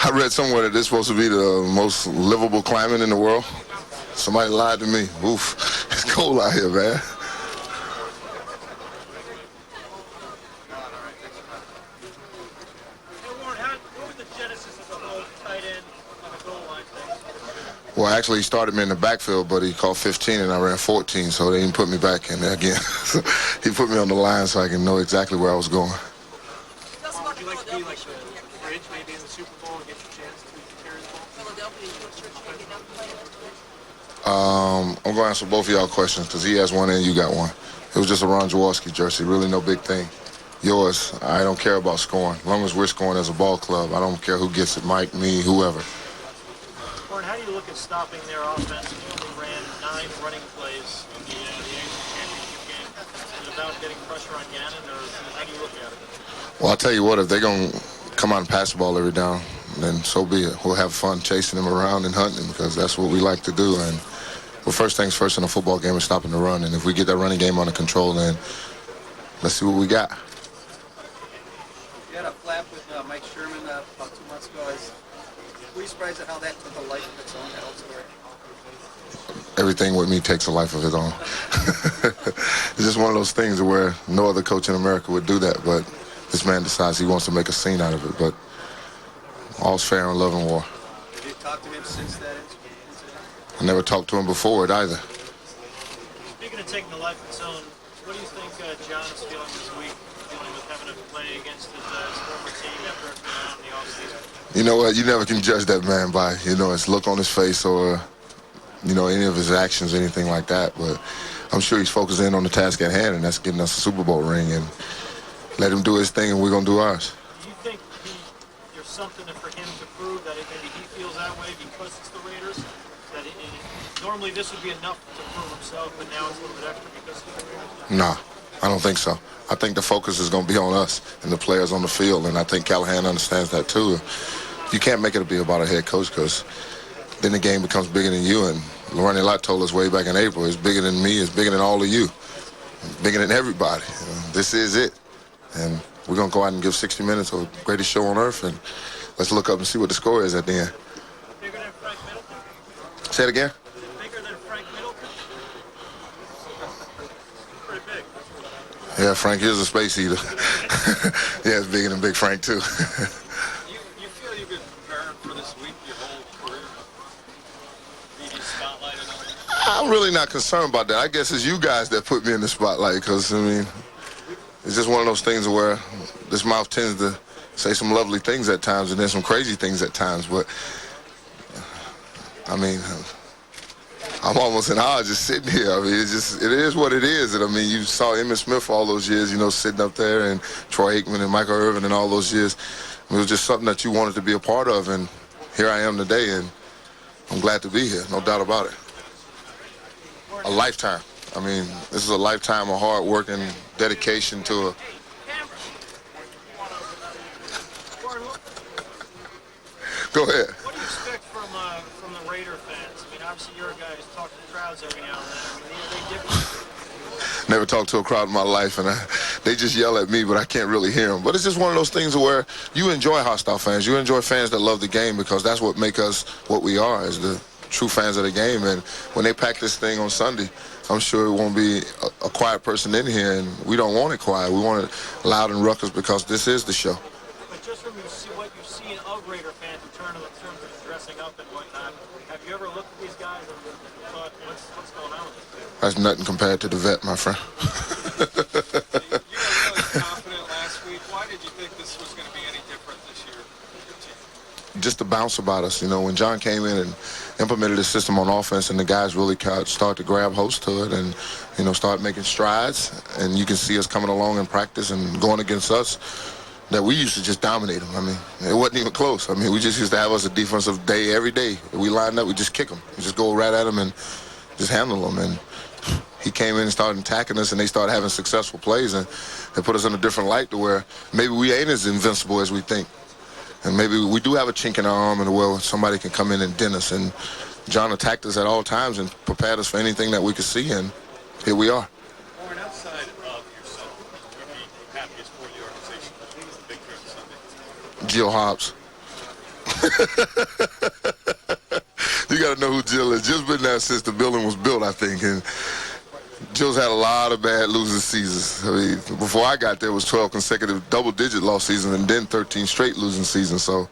I read somewhere that it's supposed to be the most livable climate in the world. Somebody lied to me. Oof. It's cold out here, man. Well, actually, he started me in the backfield, but he called 15, and I ran 14, so they didn't put me back in there again. So he put me on the line so I can know exactly where I was going. Would you like to be like the bridge maybe in the Super Bowl and get your chance to carry the ball? I'm going to answer both of y'all questions because he has one and you got one. It was just a Ron Jaworski jersey, really no big thing. Yours, I don't care about scoring. As long as we're scoring as a ball club, I don't care who gets it, Mike, me, whoever. Warren, how do you look at stopping their offense? You only ran 9 running plays in the NFC Championship Game. Is it about getting pressure on Gannon, or how do you look at it? Well, I'll tell you what, if they're going to come out and pass the ball every down, then so be it. We'll have fun chasing them around and hunting them because that's what we like to do. And well, first things first in a football game is stopping the run. And if we get that running game under control, then let's see what we got. You had a flap with Mike Sherman about 2 months ago. Were you surprised at how that took a life of its own elsewhere? Everything with me takes a life of its own. It's just one of those things where no other coach in America would do that, but this man decides he wants to make a scene out of it. But All's fair in love and war. Have you talked to him since that incident? I never talked to him before it either. Speaking of taking the life of its own, what do you think Jon is feeling this week, dealing with having to play against his former team after everything went on in the offseason? You know what? You never can judge that man by, his look on his face or, any of his actions, anything like that. But I'm sure he's focused in on the task at hand, and that's getting us a Super Bowl ring. And let him do his thing, and we're going to do ours. Do you think there's something for him to prove that maybe he feels that way because it's the Raiders? That normally this would be enough to prove himself, but now it's a little bit extra because it's the Raiders? Nah, I don't think so. I think the focus is going to be on us and the players on the field, and I think Callahan understands that too. You can't make it be about a head coach because then the game becomes bigger than you, and Ronde Barber told us way back in April, it's bigger than me, it's bigger than all of you, it's bigger than everybody. This is it. And we're going to go out and give 60 minutes of the greatest show on earth, and let's look up and see what the score is at the end. Bigger than Frank Middleton? Say it again? Bigger than Frank Middleton? Pretty big. Yeah, Frank is a space eater. Yeah, it's bigger than Big Frank, too. You feel you've been preparing for this week your whole career? Media spotlight and all that? I'm really not concerned about that. I guess it's you guys that put me in the spotlight because, it's just one of those things where this mouth tends to say some lovely things at times and then some crazy things at times. But, I'm almost in awe just sitting here. It is what it is. And, you saw Emmitt Smith all those years, sitting up there, and Troy Aikman and Michael Irvin and all those years. It was just something that you wanted to be a part of, and here I am today, and I'm glad to be here, no doubt about it. A lifetime. This is a lifetime of hard work and dedication to a... Go ahead. What do you expect from the Raider fans? Obviously you're a guy who's talking to crowds every now and then. Are they different? Never talked to a crowd in my life, and they just yell at me, but I can't really hear them. But it's just one of those things where you enjoy hostile fans. You enjoy fans that love the game because that's what makes us what we are, as the true fans of the game. And when they pack this thing on Sunday, I'm sure it won't be a quiet person in here, and we don't want it quiet. We want it loud and ruckus because this is the show. But just from what you've seen of Raider fans in terms of dressing up and whatnot, have you ever looked at these guys and thought, what's going on with this guy? That's nothing compared to the vet, my friend. You were really confident last week. Why did you think this was going to be any different this year with your team? Just the bounce about us. When Jon came in and implemented the system on offense and the guys really started to grab host to it and, start making strides, and you can see us coming along in practice and going against us, that we used to just dominate them. It wasn't even close. We just used to have us a defensive day every day. We lined up, we just kick them. We just go right at them and just handle them. And he came in and started attacking us, and they started having successful plays, and it put us in a different light to where maybe we ain't as invincible as we think. And maybe we do have a chink in our arm in the world where somebody can come in and dent us. And Jon attacked us at all times and prepared us for anything that we could see, and here we are. Warren, outside of yourself, you'd be happiest for the organization. Who's the big threat Sunday? Jill Hobbs. You got to know who Jill is. Jill's been there since the building was built, I think. And Jill's had a lot of bad losing seasons. Before I got there, it was 12 consecutive double-digit loss seasons and then 13 straight losing seasons. So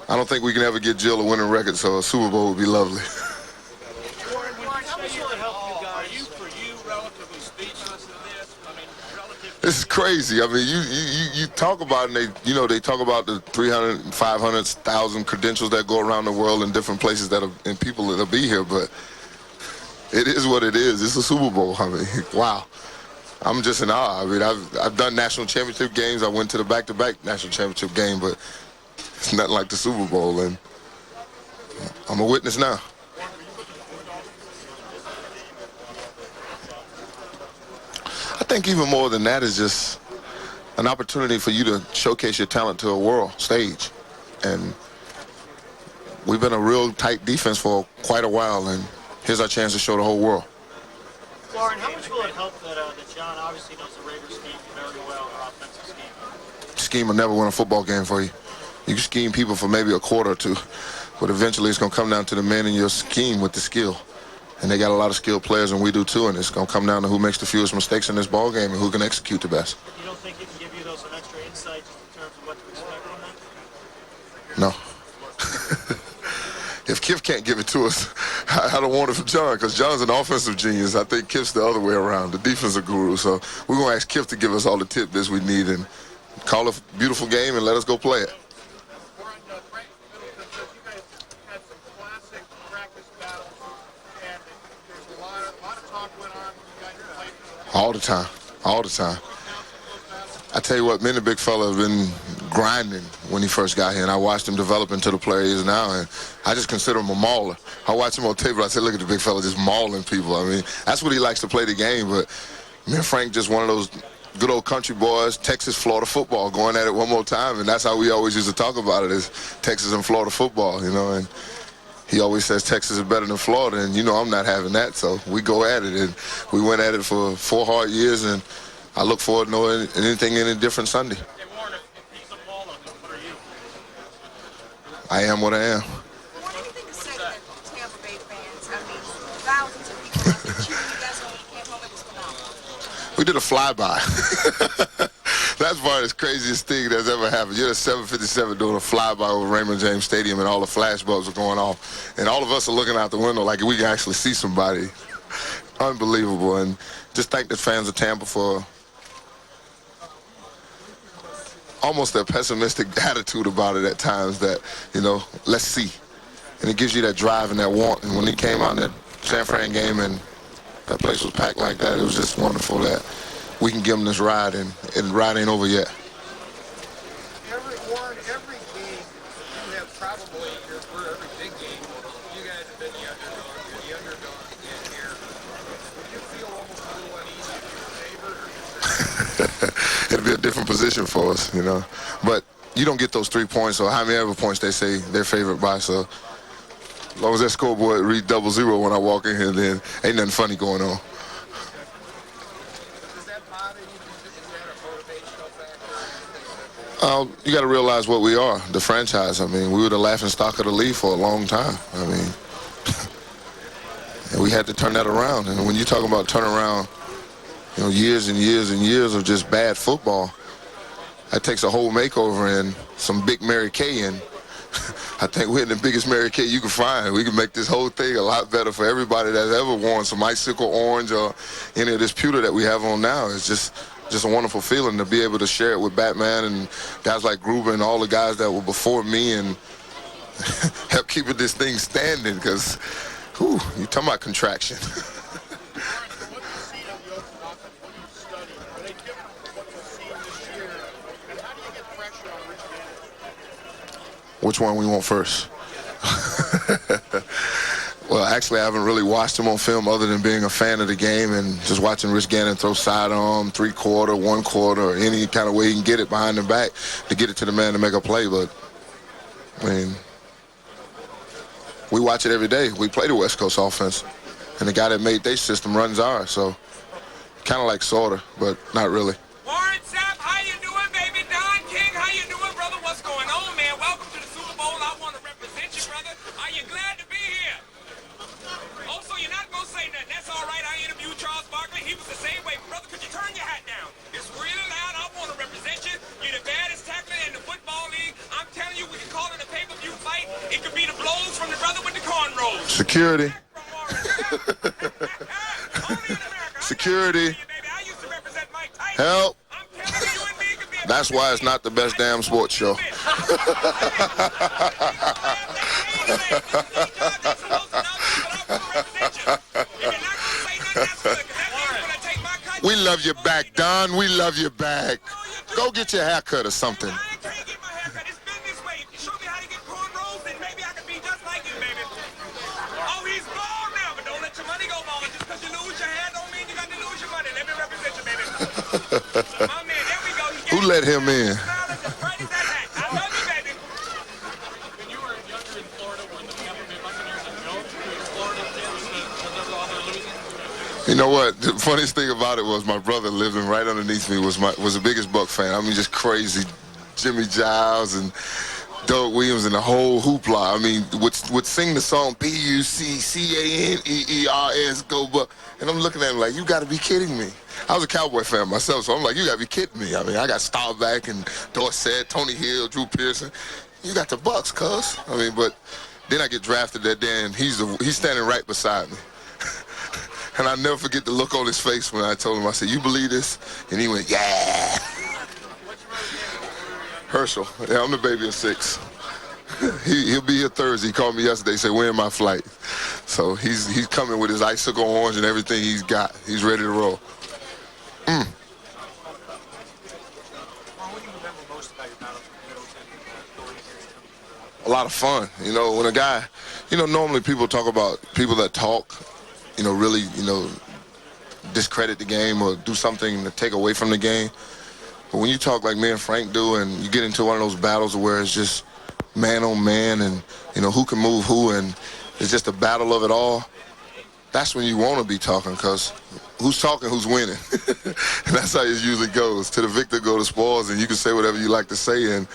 I don't think we can ever get Jill a winning record, so a Super Bowl would be lovely. Warren, how much will it help you guys? For you, relatively speechless in this? This is crazy. You talk about it, and they talk about the 300, 500,000 credentials that go around the world in different places and people that'll be here, but it is what it is. It's a Super Bowl. Wow. I'm just in awe. I've done national championship games. I went to the back-to-back national championship game, but it's nothing like the Super Bowl, and I'm a witness now. I think even more than that is just an opportunity for you to showcase your talent to a world stage. And we've been a real tight defense for quite a while, and here's our chance to show the whole world. Warren, how much will it help that Jon obviously knows the Raiders scheme very well, their offensive scheme? Scheme will never win a football game for you. You can scheme people for maybe a quarter or two, but eventually it's going to come down to the man in your scheme with the skill. And they got a lot of skilled players, and we do too, and it's going to come down to who makes the fewest mistakes in this ball game and who can execute the best. You don't think it can give you some extra insight just in terms of what to expect from them? No. If Kif can't give it to us, I don't want it from Jon, because Jon's an offensive genius. I think Kif's the other way around, the defensive guru. So we're going to ask Kif to give us all the tidbits we need and call a beautiful game and let us go play it. All the time, all the time. I tell you what, me and the big fella have been grinding when he first got here, and I watched him develop into the player he is now, and I just consider him a mauler. I watch him on tape, and I said, look at the big fella just mauling people. I mean, that's what he likes to play the game, but me and Frank just one of those good old country boys, Texas, Florida football, going at it one more time, and that's how we always used to talk about it, is Texas and Florida football, you know, and he always says Texas is better than Florida, and you know I'm not having that, so we go at it, and we went at it for 4 hard years, and I look forward to knowing anything any different Sunday. Hey, Warren, if he's a baller, what are you? I am what I am. What do you think to say to the Tampa Bay fans? I mean, thousands of people out there cheering you guys on when you came home. It was phenomenal. We did a flyby. That's probably the craziest thing that's ever happened. You're at 757 doing a flyby over Raymond James Stadium, and all the flashbulbs are going off. And all of us are looking out the window like we can actually see somebody. Unbelievable. And just thank the fans of Tampa for almost a pessimistic attitude about it at times, that, you know, let's see. And it gives you that drive and that want. And when he came out in that San Fran game and that place was packed like that, it was just wonderful that we can give them this ride, and the ride ain't over yet. Warren, every game you have probably, for every big game, you guys have been the underdog. You're the underdog again here. Would you feel almost a little uneasy if you were favored? It'll be a different position for us, you know. But you don't get those 3 points, or how many other points they say they're favored by. So as long as that scoreboard reads 00 when I walk in here, then ain't nothing funny going on. You got to realize what we are, the franchise. I mean, we were the laughing stock of the league for a long time. I mean, and we had to turn that around. And when you talk about turn around, you know, years and years and years of just bad football, that takes a whole makeover and some big Mary Kay. And I think we're in the biggest Mary Kay you can find. We can make this whole thing a lot better for everybody that's ever worn some icicle orange or any of this pewter that we have on now. It's just a wonderful feeling to be able to share it with Batman and guys like Gruden and all the guys that were before me, and help keeping this thing standing, because, you talking about contraction. Which one we want first? Well, actually, I haven't really watched him on film other than being a fan of the game and just watching Rich Gannon throw sidearm, 3-quarter, 1-quarter, or any kind of way he can get it behind the back to get it to the man to make a play. But, I mean, we watch it every day. We play the West Coast offense, and the guy that made their system runs ours. So, kind of like sorta, but not really. Warren Sapp, how you doing, baby? Don King, how you doing, brother? What's going on, man? Welcome to the Super Bowl. I want to represent you, brother. Are you glad to be here? Oh, so you're not going to say nothing. That's all right. I interviewed Charles Barkley. He was the same way. Brother, could you turn your hat down? It's really loud. I want to represent you. You're the baddest tackler in the football league. I'm telling you, we can call it a pay-per-view fight. It could be the blows from the brother with the cornrows. Security. Security. Help. That's why it's not the best damn sports show. We love you back, Don. We love you back. Go get your hair cut or something. Who let him in? You know what? The funniest thing about it was my brother living right underneath me was the biggest Buck fan. I mean, just crazy. Jimmy Giles and Doug Williams and the whole hoopla. I mean, would sing the song Buccaneers, go Buck. And I'm looking at him like, you got to be kidding me. I was a Cowboy fan myself, so I'm like, you got to be kidding me. I mean, I got Staubach and Dorsett, Tony Hill, Drew Pearson. you got the Bucs, cuz. I mean, but then I get drafted that day, and he's standing right beside me. And I'll never forget the look on his face when I told him, I said, you believe this? And he went, yeah. Herschel. Yeah, I'm the baby of 6. He'll be here Thursday. He called me yesterday, said, when my flight? So he's coming with his icicle orange and everything he's got. He's ready to roll. A lot of fun. You know, when a guy, you know, normally people talk about people that talk, you know, really, you know, discredit the game or do something to take away from the game. But when you talk like me and Frank do, and you get into one of those battles where it's just man on man and, you know, who can move who, and it's just a battle of it all, that's when you want to be talking, because who's talking, who's winning. And that's how it usually goes. To the victor go the spoils, and you can say whatever you like to say, and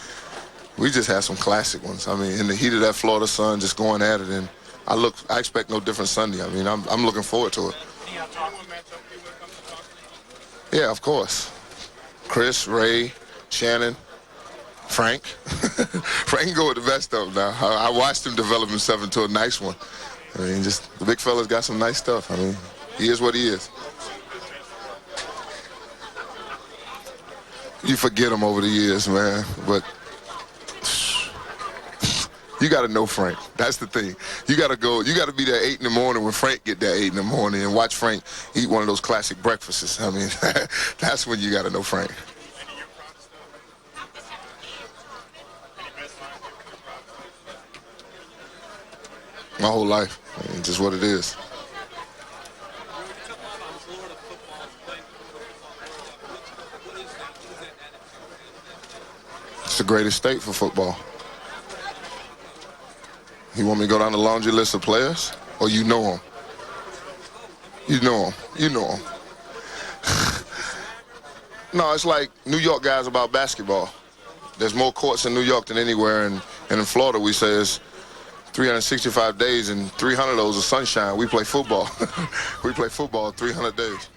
we just had some classic ones. I mean, in the heat of that Florida sun, just going at it, and I expect no different Sunday. I mean, I'm looking forward to it. Yeah, of course. Chris, Ray, Shannon, Frank. Frank can go with the best of them now. I watched him develop himself into a nice one. I mean, just the big fella's got some nice stuff. I mean, he is what he is. You forget him over the years, man, but you got to know Frank. That's the thing. You got to be there 8 in the morning when Frank get there 8 in the morning and watch Frank eat one of those classic breakfasts. I mean, that's when you got to know Frank. My whole life. I mean, just what it is. It's the greatest state for football. You want me to go down the laundry list of players? Or you know them? You know them. You know them. No, it's like New York guys about basketball. There's more courts in New York than anywhere, and in Florida we say it's 365 days, and 300 of those are sunshine. We play football. We play football 300 days.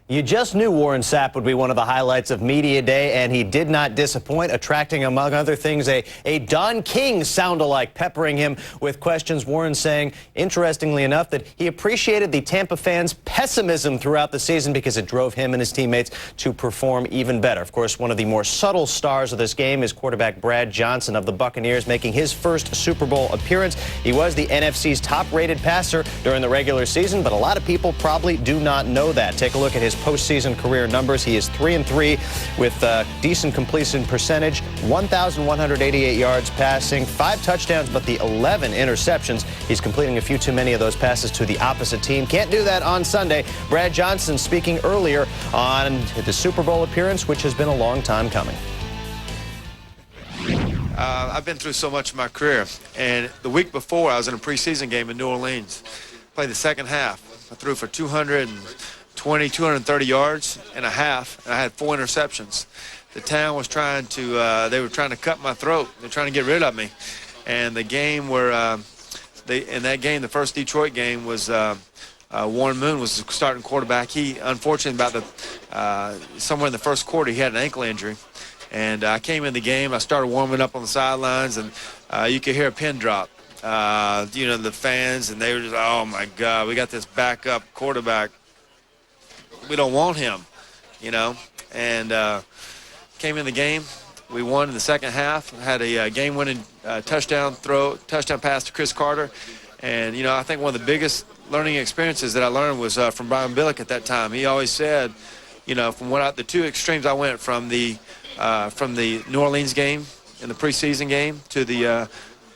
You just knew Warren Sapp would be one of the highlights of Media Day, and he did not disappoint, attracting, among other things, a Don King sound-alike, peppering him with questions. Warren saying, interestingly enough, that he appreciated the Tampa fans' pessimism throughout the season because it drove him and his teammates to perform even better. Of course, one of the more subtle stars of this game is quarterback Brad Johnson of the Buccaneers, making his first Super Bowl appearance. He was the NFC's top-rated passer during the regular season, but a lot of people probably do not know that. Take a look at his postseason career numbers. He is 3-3 with decent completion percentage, 1,188 yards passing, 5 touchdowns, but the 11 interceptions. He's completing a few too many of those passes to the opposite team. Can't do that on Sunday. Brad Johnson speaking earlier on the Super Bowl appearance, which has been a long time coming. I've been through so much in my career, and the week before I was in a preseason game in New Orleans. Played the second half. I threw for 230 yards and a half, and I had 4 interceptions. The town was trying to, they were trying to cut my throat. They're trying to get rid of me. And the game where, in that game, the first Detroit game was Warren Moon was the starting quarterback. He, unfortunately, somewhere in the first quarter, he had an ankle injury. And I came in the game, I started warming up on the sidelines, and you could hear a pin drop. You know, the fans, and they were just, oh my God, we got this backup quarterback. We don't want him, you know. And came in the game. We won in the second half. Had a game-winning touchdown pass to Chris Carter. And, you know, I think one of the biggest learning experiences that I learned was from Brian Billick at that time. He always said, you know, from the 2 extremes I went from the New Orleans game in the preseason game to the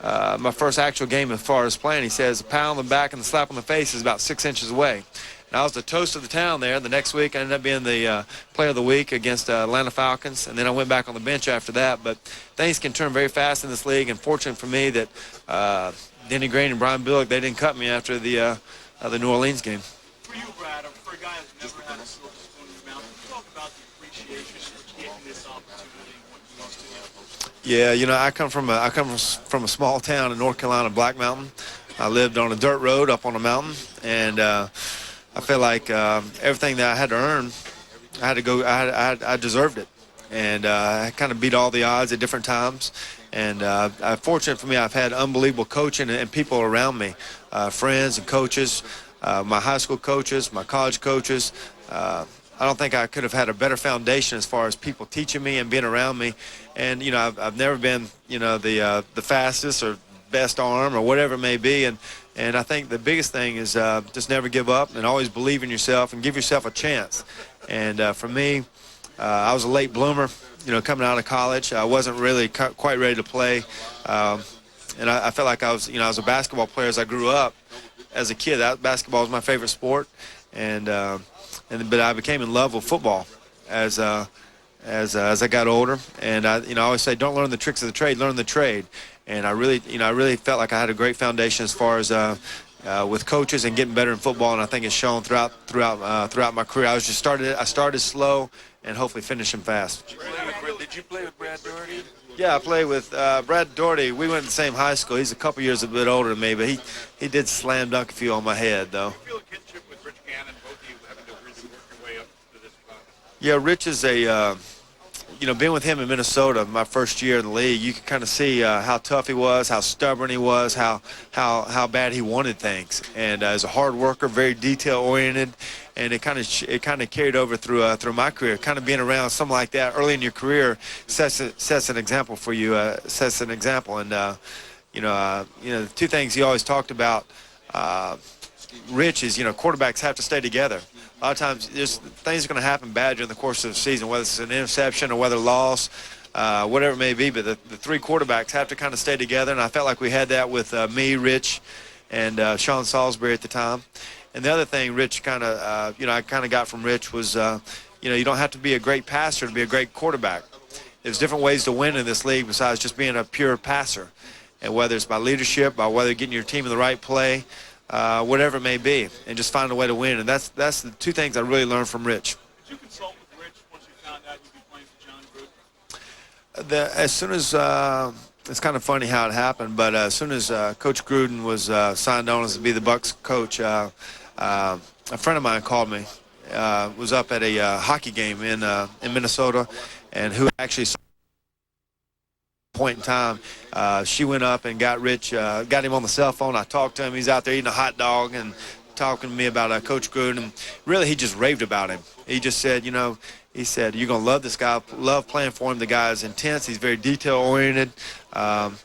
my first actual game as far as playing. He says a pound on the back and the slap on the face is about 6 inches away. And I was the toast of the town there. The next week I ended up being the player of the week against Atlanta Falcons, and then I went back on the bench after that. But things can turn very fast in this league, and fortunate for me that Denny Green and Brian Billick, they didn't cut me after the New Orleans game. For you, Brad, for a guy who's never had a silver spoon in his mouth, talk about the appreciation for getting this opportunity and what you used to do. Yeah, you know, I come from a small town in North Carolina, Black Mountain. I lived on a dirt road up on a mountain, and I feel like everything that I had to earn, I deserved it. and I kind of beat all the odds at different times. And fortunate for me, I've had unbelievable coaching and people around me, friends and coaches, my high school coaches, my college coaches. I don't think I could have had a better foundation as far as people teaching me and being around me. And, you know, I've never been, you know, the fastest or best arm or whatever it may be. And I think the biggest thing is just never give up and always believe in yourself and give yourself a chance. And for me, I was a late bloomer, you know, coming out of college. I wasn't really quite ready to play. And I felt like I was a basketball player as I grew up. As a kid, basketball was my favorite sport. But I became in love with football as I got older. And I always say, don't learn the tricks of the trade, learn the trade. And I really felt like I had a great foundation as far as with coaches and getting better in football. And I think it's shown throughout my career. I started slow and hopefully finishing fast. Did you play with Brad Doherty? Yeah, I played with Brad Doherty. We went to the same high school. He's a couple years a bit older than me, but he did slam dunk a few on my head, though. Yeah, Rich is being with him in Minnesota, my first year in the league, you could kind of see how tough he was, how stubborn he was, how bad he wanted things. And as a hard worker, very detail-oriented, and it kind of carried over through my career. Kind of being around something like that early in your career sets an example for you. And the two things he always talked about. Rich is, quarterbacks have to stay together. A lot of times, there's things are going to happen bad during the course of the season, whether it's an interception or whether loss, whatever it may be. But the three quarterbacks have to kind of stay together, and I felt like we had that with me, Rich, and Sean Salisbury at the time. And the other thing, Rich I kind of got from Rich was, you don't have to be a great passer to be a great quarterback. There's different ways to win in this league besides just being a pure passer, and whether it's by leadership, by whether getting your team in the right play. Whatever it may be, and just find a way to win. And that's the two things I really learned from Rich. Did you consult with Rich once you found out you'd be playing for Jon Gruden? As soon as it's kind of funny how it happened, but as soon as Coach Gruden was signed on as to be the Bucs coach, a friend of mine called me. Was up at a hockey game in Minnesota, and who actually saw point in time, she went up and got Rich, got him on the cell phone. I talked to him. He's out there eating a hot dog and talking to me about Coach Gruden. Really, he just raved about him. He just said, he said, you're going to love this guy, love playing for him. The guy is intense. He's very detail-oriented. And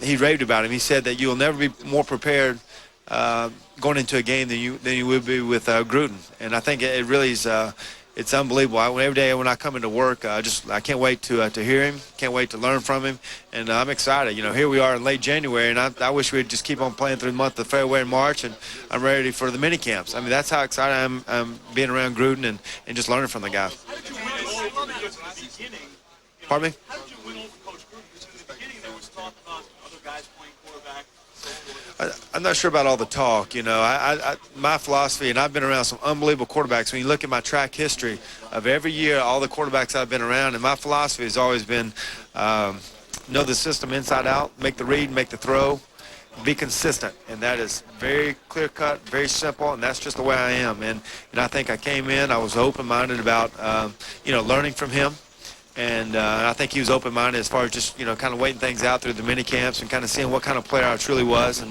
he raved about him. He said that you'll never be more prepared going into a game than you would be with Gruden. And I think it really is it's unbelievable. Every day when I come into work, I can't wait to hear him, can't wait to learn from him, and I'm excited. Here we are in late January, and I wish we'd just keep on playing through the month of February and March, and I'm ready for the mini camps. I mean, that's how excited I am being around Gruden and just learning from the guy. How did you win over the beginning? Pardon me? How did you win over Coach Gruden? Because in the beginning there was talk about other guys playing quarterback. I'm not sure about all the talk. My philosophy, and I've been around some unbelievable quarterbacks. When you look at my track history of every year, all the quarterbacks I've been around, and my philosophy has always been know the system inside out, make the read, make the throw, be consistent. And that is very clear-cut, very simple, and that's just the way I am. And I think I came in, I was open-minded about, learning from him. And I think he was open-minded as far as just, kind of waiting things out through the mini camps and kind of seeing what kind of player I truly was.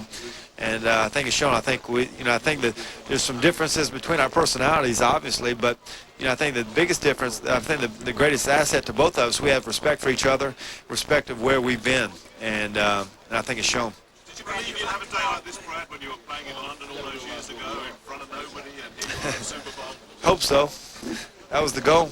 And I think it's shown. I think I think that there's some differences between our personalities, obviously, but I think the biggest difference, I think the greatest asset to both of us, we have respect for each other, respect of where we've been, and I think it's shown. Did you believe you'd have a day like this, Brad, when you were playing in London all those years ago in front of nobody and in the Super Bowl? Hope so. That was the goal.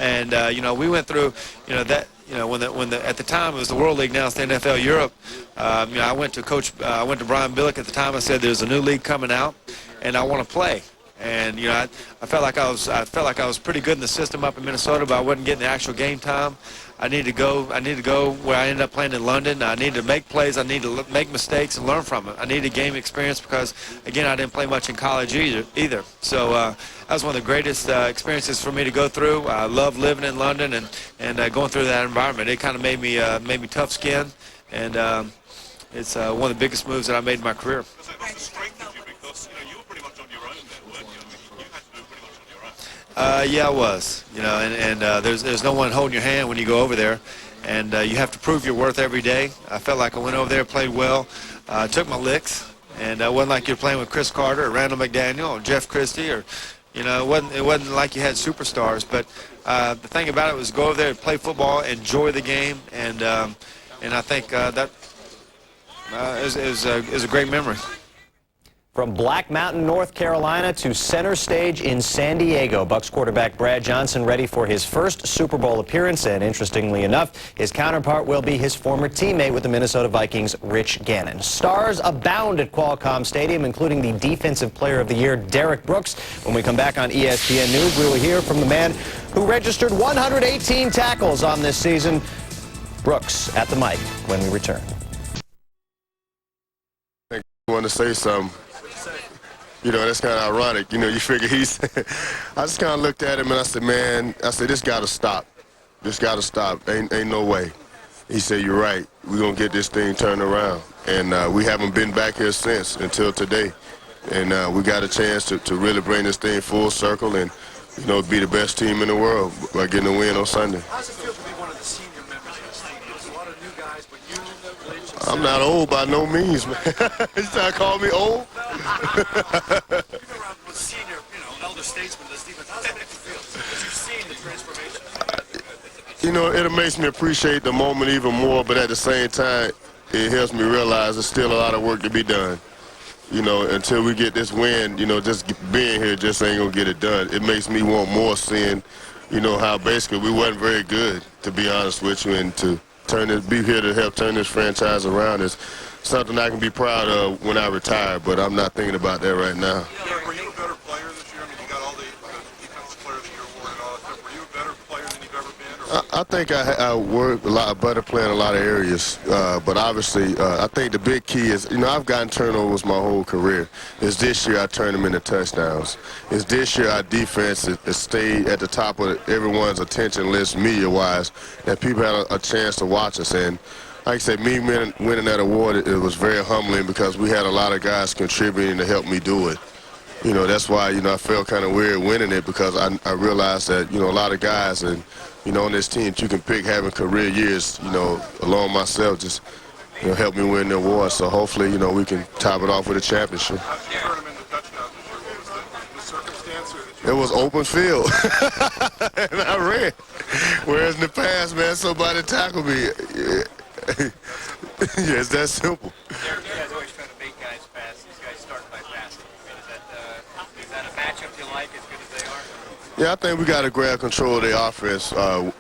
And we went through, at the time it was the World League, now it's the NFL Europe. I went to Brian Billick at the time. I said, "There's a new league coming out, and I want to play." And I felt like I was pretty good in the system up in Minnesota, but I wasn't getting the actual game time. I needed to go where I ended up playing in London. I needed to make plays. I needed to make mistakes and learn from it. I needed game experience because, again, I didn't play much in college either. So that was one of the greatest experiences for me to go through. I love living in London and going through that environment. It kind of made me tough skinned, and it's one of the biggest moves that I made in my career. Because you were pretty much on your own there, weren't you? I mean, you had to do pretty much on your own. Yeah, I was. You know, and there's no one holding your hand when you go over there, and you have to prove your worth every day. I felt like I went over there, played well, took my licks, and it wasn't like you're playing with Chris Carter or Randall McDaniel or Jeff Christie or, you know, it wasn't like you had superstars. But the thing about it was go over there and play football, enjoy the game, and I think that is a great memory. From Black Mountain, North Carolina to center stage in San Diego, Bucs quarterback Brad Johnson ready for his first Super Bowl appearance, and interestingly enough, his counterpart will be his former teammate with the Minnesota Vikings, Rich Gannon. Stars abound at Qualcomm Stadium, including the Defensive Player of the Year, Derrick Brooks. When we come back on ESPN News, we will hear from the man who registered 118 tackles on this season. Brooks at the mic when we return. I want to say something. You know, that's kind of ironic. You know, you figure I just kind of looked at him and I said, man, this got to stop. This got to stop. Ain't no way. He said, you're right. We're going to get this thing turned around. And we haven't been back here since until today. And we got a chance to really bring this thing full circle and, you know, be the best team in the world by getting a win on Sunday. How does it feel to be one of the senior members of the stadium? A lot of new guys, but you, Rich, and I'm not old by no means, man. You trying to call me old? You've been around with senior, elder statesmen of this defense. How does that make you feel? Because you've seen the transformation. You know, it makes me appreciate the moment even more, but at the same time, it helps me realize there's still a lot of work to be done. You know, until we get this win, you know, just being here just ain't going to get it done. It makes me want more seeing, you know, how basically we wasn't very good, to be honest with you, and to be here to help turn this franchise around is something I can be proud of when I retire, but I'm not thinking about that right now. Were you a better player this year? I mean, you got all the Defensive Player of the Year award and all that stuff. Were you a better player than you've ever been? Or? I think I worked a better player in a lot of areas, but obviously I think the big key is, you know, I've gotten turnovers my whole career. It's this year I turned them into touchdowns. It's this year our defense has stayed at the top of everyone's attention list media-wise, that people had a chance to watch us. And like I said, me winning that award, it was very humbling because we had a lot of guys contributing to help me do it. You know, that's why, you know, I felt kind of weird winning it because I realized that, you know, a lot of guys and, you know, on this team, you can pick having career years, you know, along myself, just, you know, help me win the award. So hopefully, you know, we can top it off with a championship. It was open field, and I ran. Whereas in the past, man, somebody tackled me. Yeah, it's that simple. Derrick, you guys always try to make guys fast. These guys start by passing. I mean, is that a matchup you like as good as they are? Yeah, I think we got to grab control of their offense.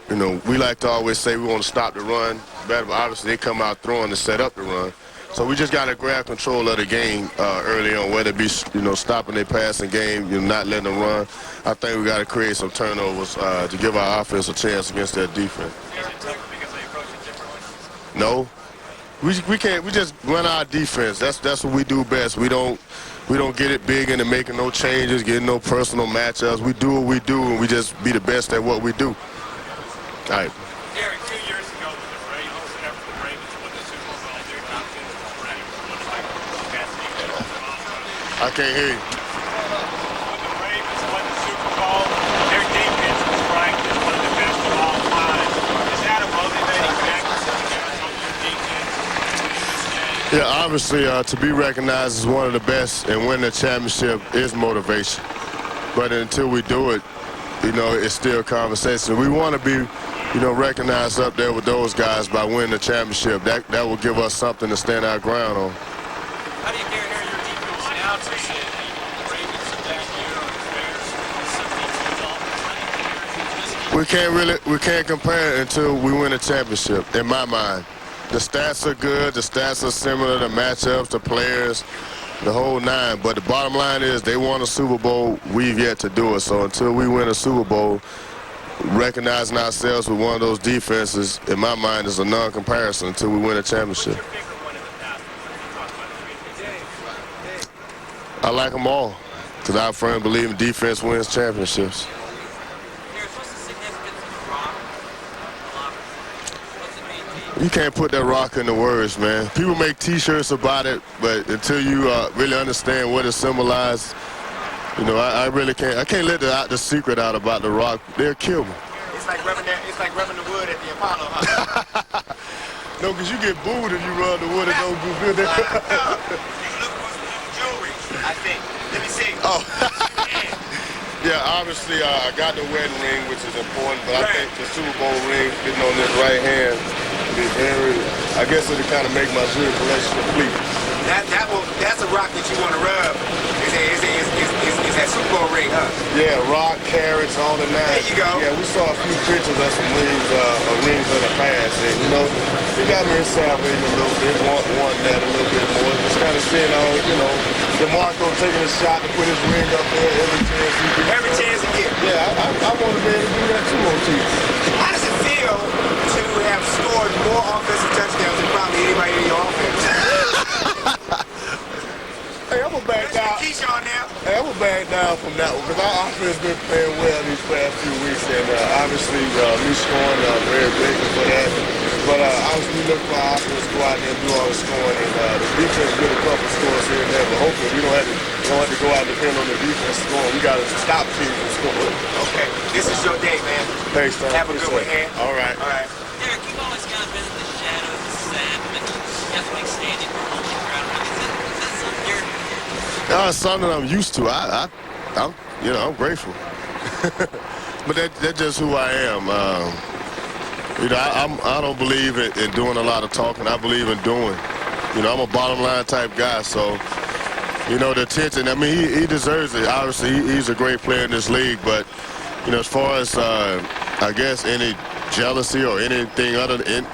You know, we like to always say we want to stop the run better, but obviously they come out throwing to set up the run. So we just got to grab control of the game early on, whether it be, you know, stopping their passing game, you know, not letting them run. I think we got to create some turnovers to give our offense a chance against their defense. Is it tougher because they approach it differently? No, we can't. We just run our defense. That's what we do best. We don't get it big into making no changes, getting no personal matchups. We do what we do, and we just be the best at what we do. All right. Derrick, 2 years ago with the Ravens, after the Ravens won the Super Bowl, Derrick Johnson already looks like the best defense. I can't hear you. When the Ravens won the Super Bowl, their defense was ranked as one of the best of all time. Is that a motivating factor for you guys on your defense? Yeah, obviously, to be recognized as one of the best and win the championship is motivation. But until we do it, you know, it's still conversation. We want to be, you know, recognized up there with those guys by winning the championship. That will give us something to stand our ground on. How do you compare your defense now to, say, the Ravens of that year or the Bears of 17 We can't compare it until we win a championship, in my mind. The stats are good, the stats are similar, the matchups, the players, the whole nine. But the bottom line is they won a Super Bowl, we've yet to do it. So until we win a Super Bowl, recognizing ourselves with one of those defenses, in my mind, is a non-comparison until we win a championship. I like them all, because I firmly believe defense wins championships. You can't put that rock in the words, man. People make T-shirts about it, but until you really understand what it symbolizes, You know, I really can't. I can't let the secret out about The Rock. They'll kill me. It's like rubbing the wood at the Apollo, huh? No, because you get booed if you rub the wood and don't do good. You look for jewelry, I think. Let me see. Oh. Yeah, obviously I got the wedding ring, which is important, but I think the Super Bowl ring fitting on this right hand is very, I guess it'll kind of make my jewelry collection complete. That's a rock that you want to rub. Is that Super Bowl ring, huh? Yeah, rock, carrots, all the nine. There you go. Yeah, we saw a few pictures of some rings of the past, and you know, it got me salivating a little bit, want that a little bit more. Just kind of seeing all, you know, DeMarco taking a shot to put his ring up there every chance he gets. Yeah, I want to be able to do that too on TV. How does it feel to have scored more offensive touchdowns than probably anybody in your offense? Hey, I'm gonna back down. Hey, I'm gonna back down from that one because our offense been playing well these past few weeks, and obviously me scoring very grateful for that. But obviously we look for our offense to go out there and do all the scoring, and the defense get a couple scores here and there. But hopefully we don't have to go out and depend on the defense scoring. We got to stop teams from scoring. Okay, this is your day, man. Thanks, man. Have a good one, man. All right. All right. Derrick, you've always kind of been in the shadow of the Sapp, and you have to make standing for the crowd. Is that something you're... It's something I'm used to. I'm grateful. But that's just who I am. You know, I don't believe in doing a lot of talking. I believe in doing. You know, I'm a bottom line type guy, so, you know, the attention, I mean, he deserves it. Obviously, he's a great player in this league, but, you know, as far as, I guess, any jealousy or anything other than,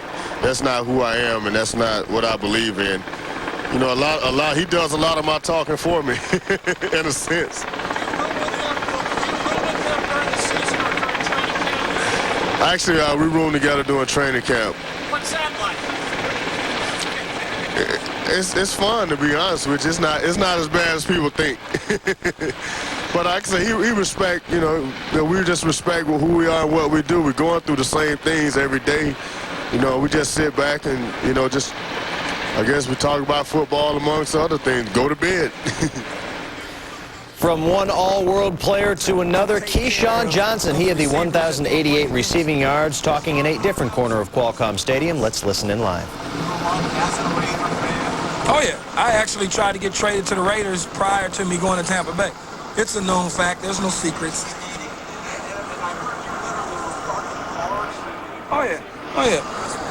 that's not who I am, and that's not what I believe in. You know, he does a lot of my talking for me, in a sense. Actually, we roomed together during training camp. What's that like? It's fun, to be honest with you. It's not as bad as people think. But like I say, he respect, you know, we just respect who we are and what we do. We're going through the same things every day. You know, we just sit back and, you know, just, I guess we talk about football amongst other things. Go to bed. From one all-world player to another, Keyshawn Johnson. He had the 1,088 receiving yards, talking in 8 different corners of Qualcomm Stadium. Let's listen in live. Oh, yeah. I actually tried to get traded to the Raiders prior to me going to Tampa Bay. It's a known fact. There's no secrets. Oh, yeah. Oh, yeah.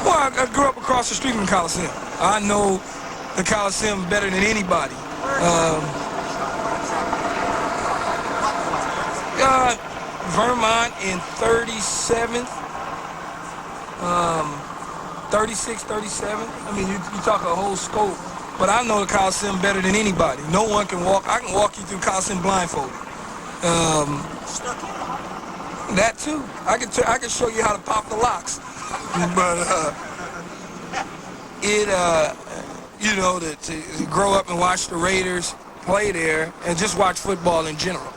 Well, I grew up across the street from the Coliseum. I know the Coliseum better than anybody. Vermont in 37th, 36, 37. I mean, you talk a whole scope. But I know the Coliseum better than anybody. No one can walk. I can walk you through Coliseum blindfolded. That too. I can show you how to pop the locks. But you know, to grow up and watch the Raiders play there and just watch football in general.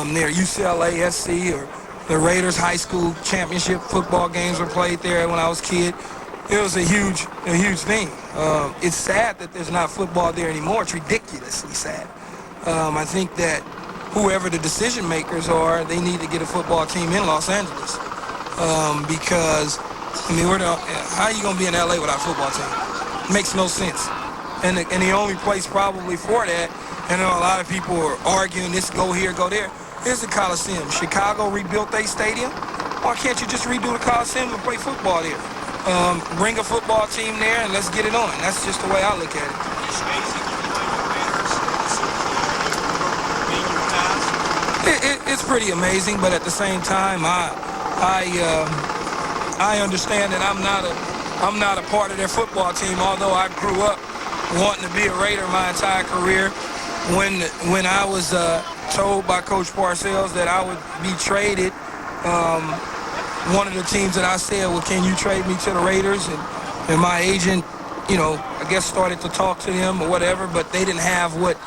Near UCLA, SC, or the Raiders high school championship football games were played there when I was a kid. It was a huge thing. It's sad that there's not football there anymore. It's ridiculously sad. I think that whoever the decision makers are, they need to get a football team in Los Angeles. Because, I mean, how are you going to be in LA without a football team? It makes no sense. And the only place probably for that, and a lot of people are arguing this, go here, go there, is the Coliseum. Chicago rebuilt their stadium. Why can't you just redo the Coliseum and play football there? Bring a football team there and let's get it on. That's just the way I look at it. It's pretty amazing, but at the same time, I understand that I'm not a part of their football team. Although I grew up wanting to be a Raider my entire career, when I was told by Coach Parcells that I would be traded, one of the teams that I said, well, can you trade me to the Raiders? And my agent, you know, I guess started to talk to them or whatever, but they didn't have what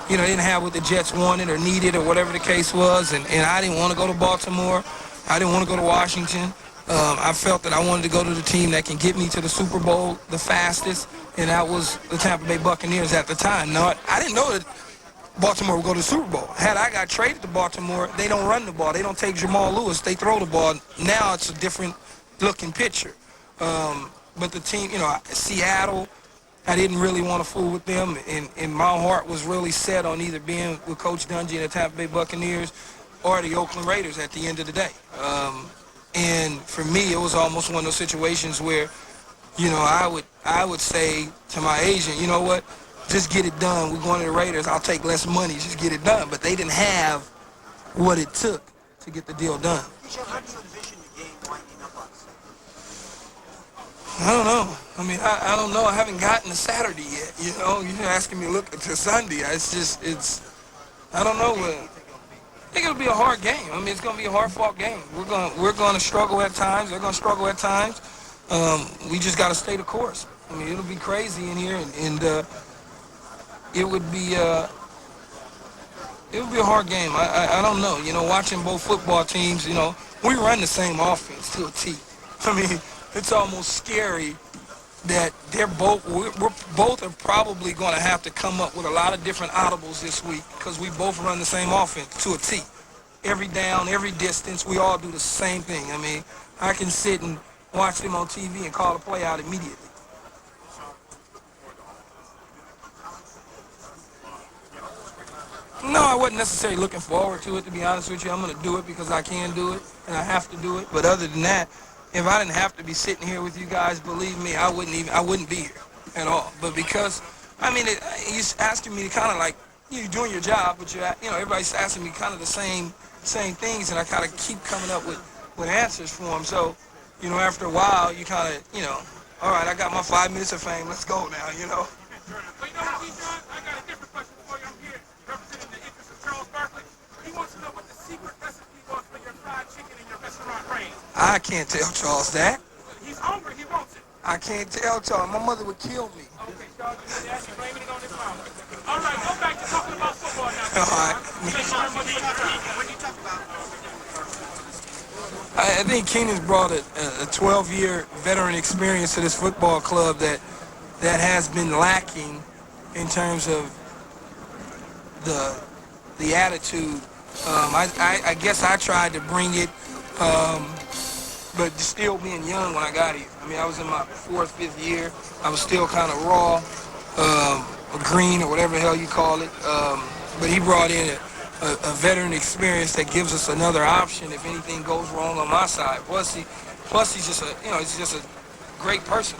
the Jets wanted or needed or whatever the case was. And I didn't want to go to Baltimore. I didn't want to go to Washington. I felt that I wanted to go to the team that can get me to the Super Bowl the fastest, and that was the Tampa Bay Buccaneers at the time. Now, I didn't know that Baltimore would go to the Super Bowl. Had I got traded to Baltimore, they don't run the ball. They don't take Jamal Lewis. They throw the ball. Now it's a different looking picture. But the team, Seattle, I didn't really want to fool with them, and my heart was really set on either being with Coach Dungy and the Tampa Bay Buccaneers or the Oakland Raiders at the end of the day. And for me, it was almost one of those situations where, I would say to my agent, you know what, just get it done. We're going to the Raiders. I'll take less money. Just get it done. But they didn't have what it took to get the deal done. How do you envision the game winding up on Sunday? I don't know. I don't know. I haven't gotten to Saturday yet. You're asking me to look to Sunday. I don't know. I think it'll be a hard game. It's going to be a hard-fought game. We're going to struggle at times. They're going to struggle at times. We just got to stay the course. It'll be crazy in here, and it would be a hard game. I don't know. Watching both football teams, we run the same offense to a T. It's almost scary that we're both are probably going to have to come up with a lot of different audibles this week because we both run the same offense to a T. Every down, every distance, we all do the same thing. I can sit and watch them on TV and call the play out immediately. No, I wasn't necessarily looking forward to it, to be honest with you. I'm going to do it because I can do it, and I have to do it. But other than that, if I didn't have to be sitting here with you guys, believe me, I wouldn't be here at all. But because, he's asking me to kind of like, you're doing your job, but everybody's asking me kind of the same things, and I kind of keep coming up with answers for them. So, after a while, you kind of, all right, I got my 5 minutes of fame. Let's go now, But Jon, I got a different question for you. I'm here representing the interest of Charles Barkley. He wants to know what the secret recipe was for your fried chicken and your restaurant reign. I can't tell Charles that. He's hungry. He wants it. I can't tell Charles. My mother would kill me. Okay, Charles, you're actually blaming it on his mom. All right, go back to talking about football now. All right. When you talk about I think Keenan's brought a 12-year veteran experience to this football club that has been lacking in terms of the attitude. I guess I tried to bring it, but still being young when I got here. I was in my 4th, 5th year. I was still kind of raw, or green, or whatever the hell you call it. But he brought in a veteran experience that gives us another option if anything goes wrong on my side. Plus he's just a great person.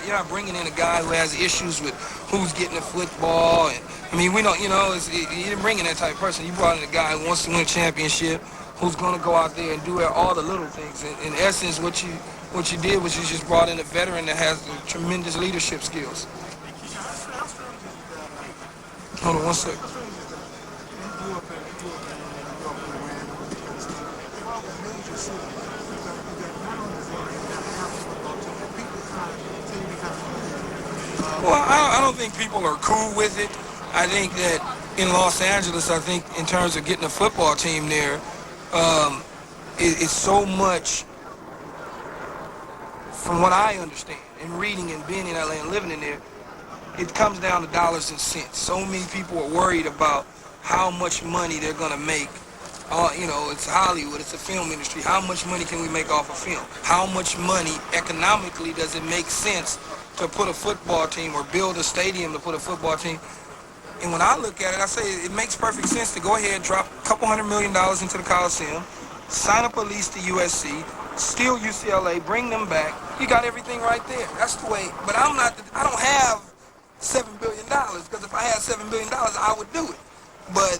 You're not bringing in a guy who has issues with who's getting the football, and we don't. You didn't bring in that type of person. You brought in a guy who wants to win a championship, who's going to go out there and do all the little things. In essence, what you did was you just brought in a veteran that has tremendous leadership skills. Hold on one second. Well, I don't think people are cool with it. I think that in Los Angeles, in terms of getting a football team there, it's so much, from what I understand, and reading and being in LA and living in there, it comes down to dollars and cents. So many people are worried about how much money they're going to make. It's Hollywood, it's the film industry. How much money can we make off a film? How much money economically does it make sense to put a football team or build a stadium to put a football team? And when I look at it, I say it makes perfect sense to go ahead and drop a couple $100 million into the Coliseum, sign up a lease to USC, steal UCLA, bring them back. You got everything right there. That's the way. But I don't have $7 billion, because if I had $7 billion, I would do it. But,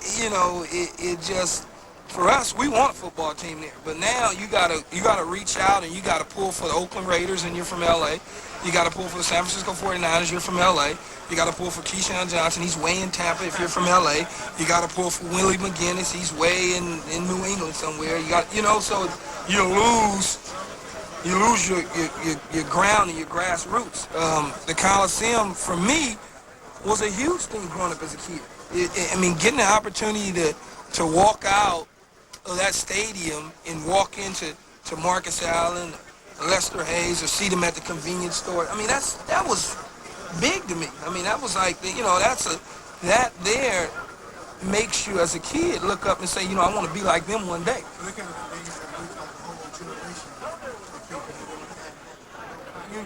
it just, for us, we want a football team there. But now you gotta reach out, and you gotta pull for the Oakland Raiders, and you're from LA. You gotta pull for the San Francisco 49ers, you're from LA. You gotta pull for Keyshawn Johnson, he's way in Tampa if you're from LA. You gotta pull for Willie McGinnis, he's way in New England somewhere. So you lose your ground and your grassroots. The Coliseum, for me, was a huge thing growing up as a kid. Getting the opportunity to walk out of that stadium and walk into Marcus Allen, Lester Hayes, or see them at the convenience store. That was big to me. That was like, that there makes you, as a kid, look up and say, you know, I want to be like them one day.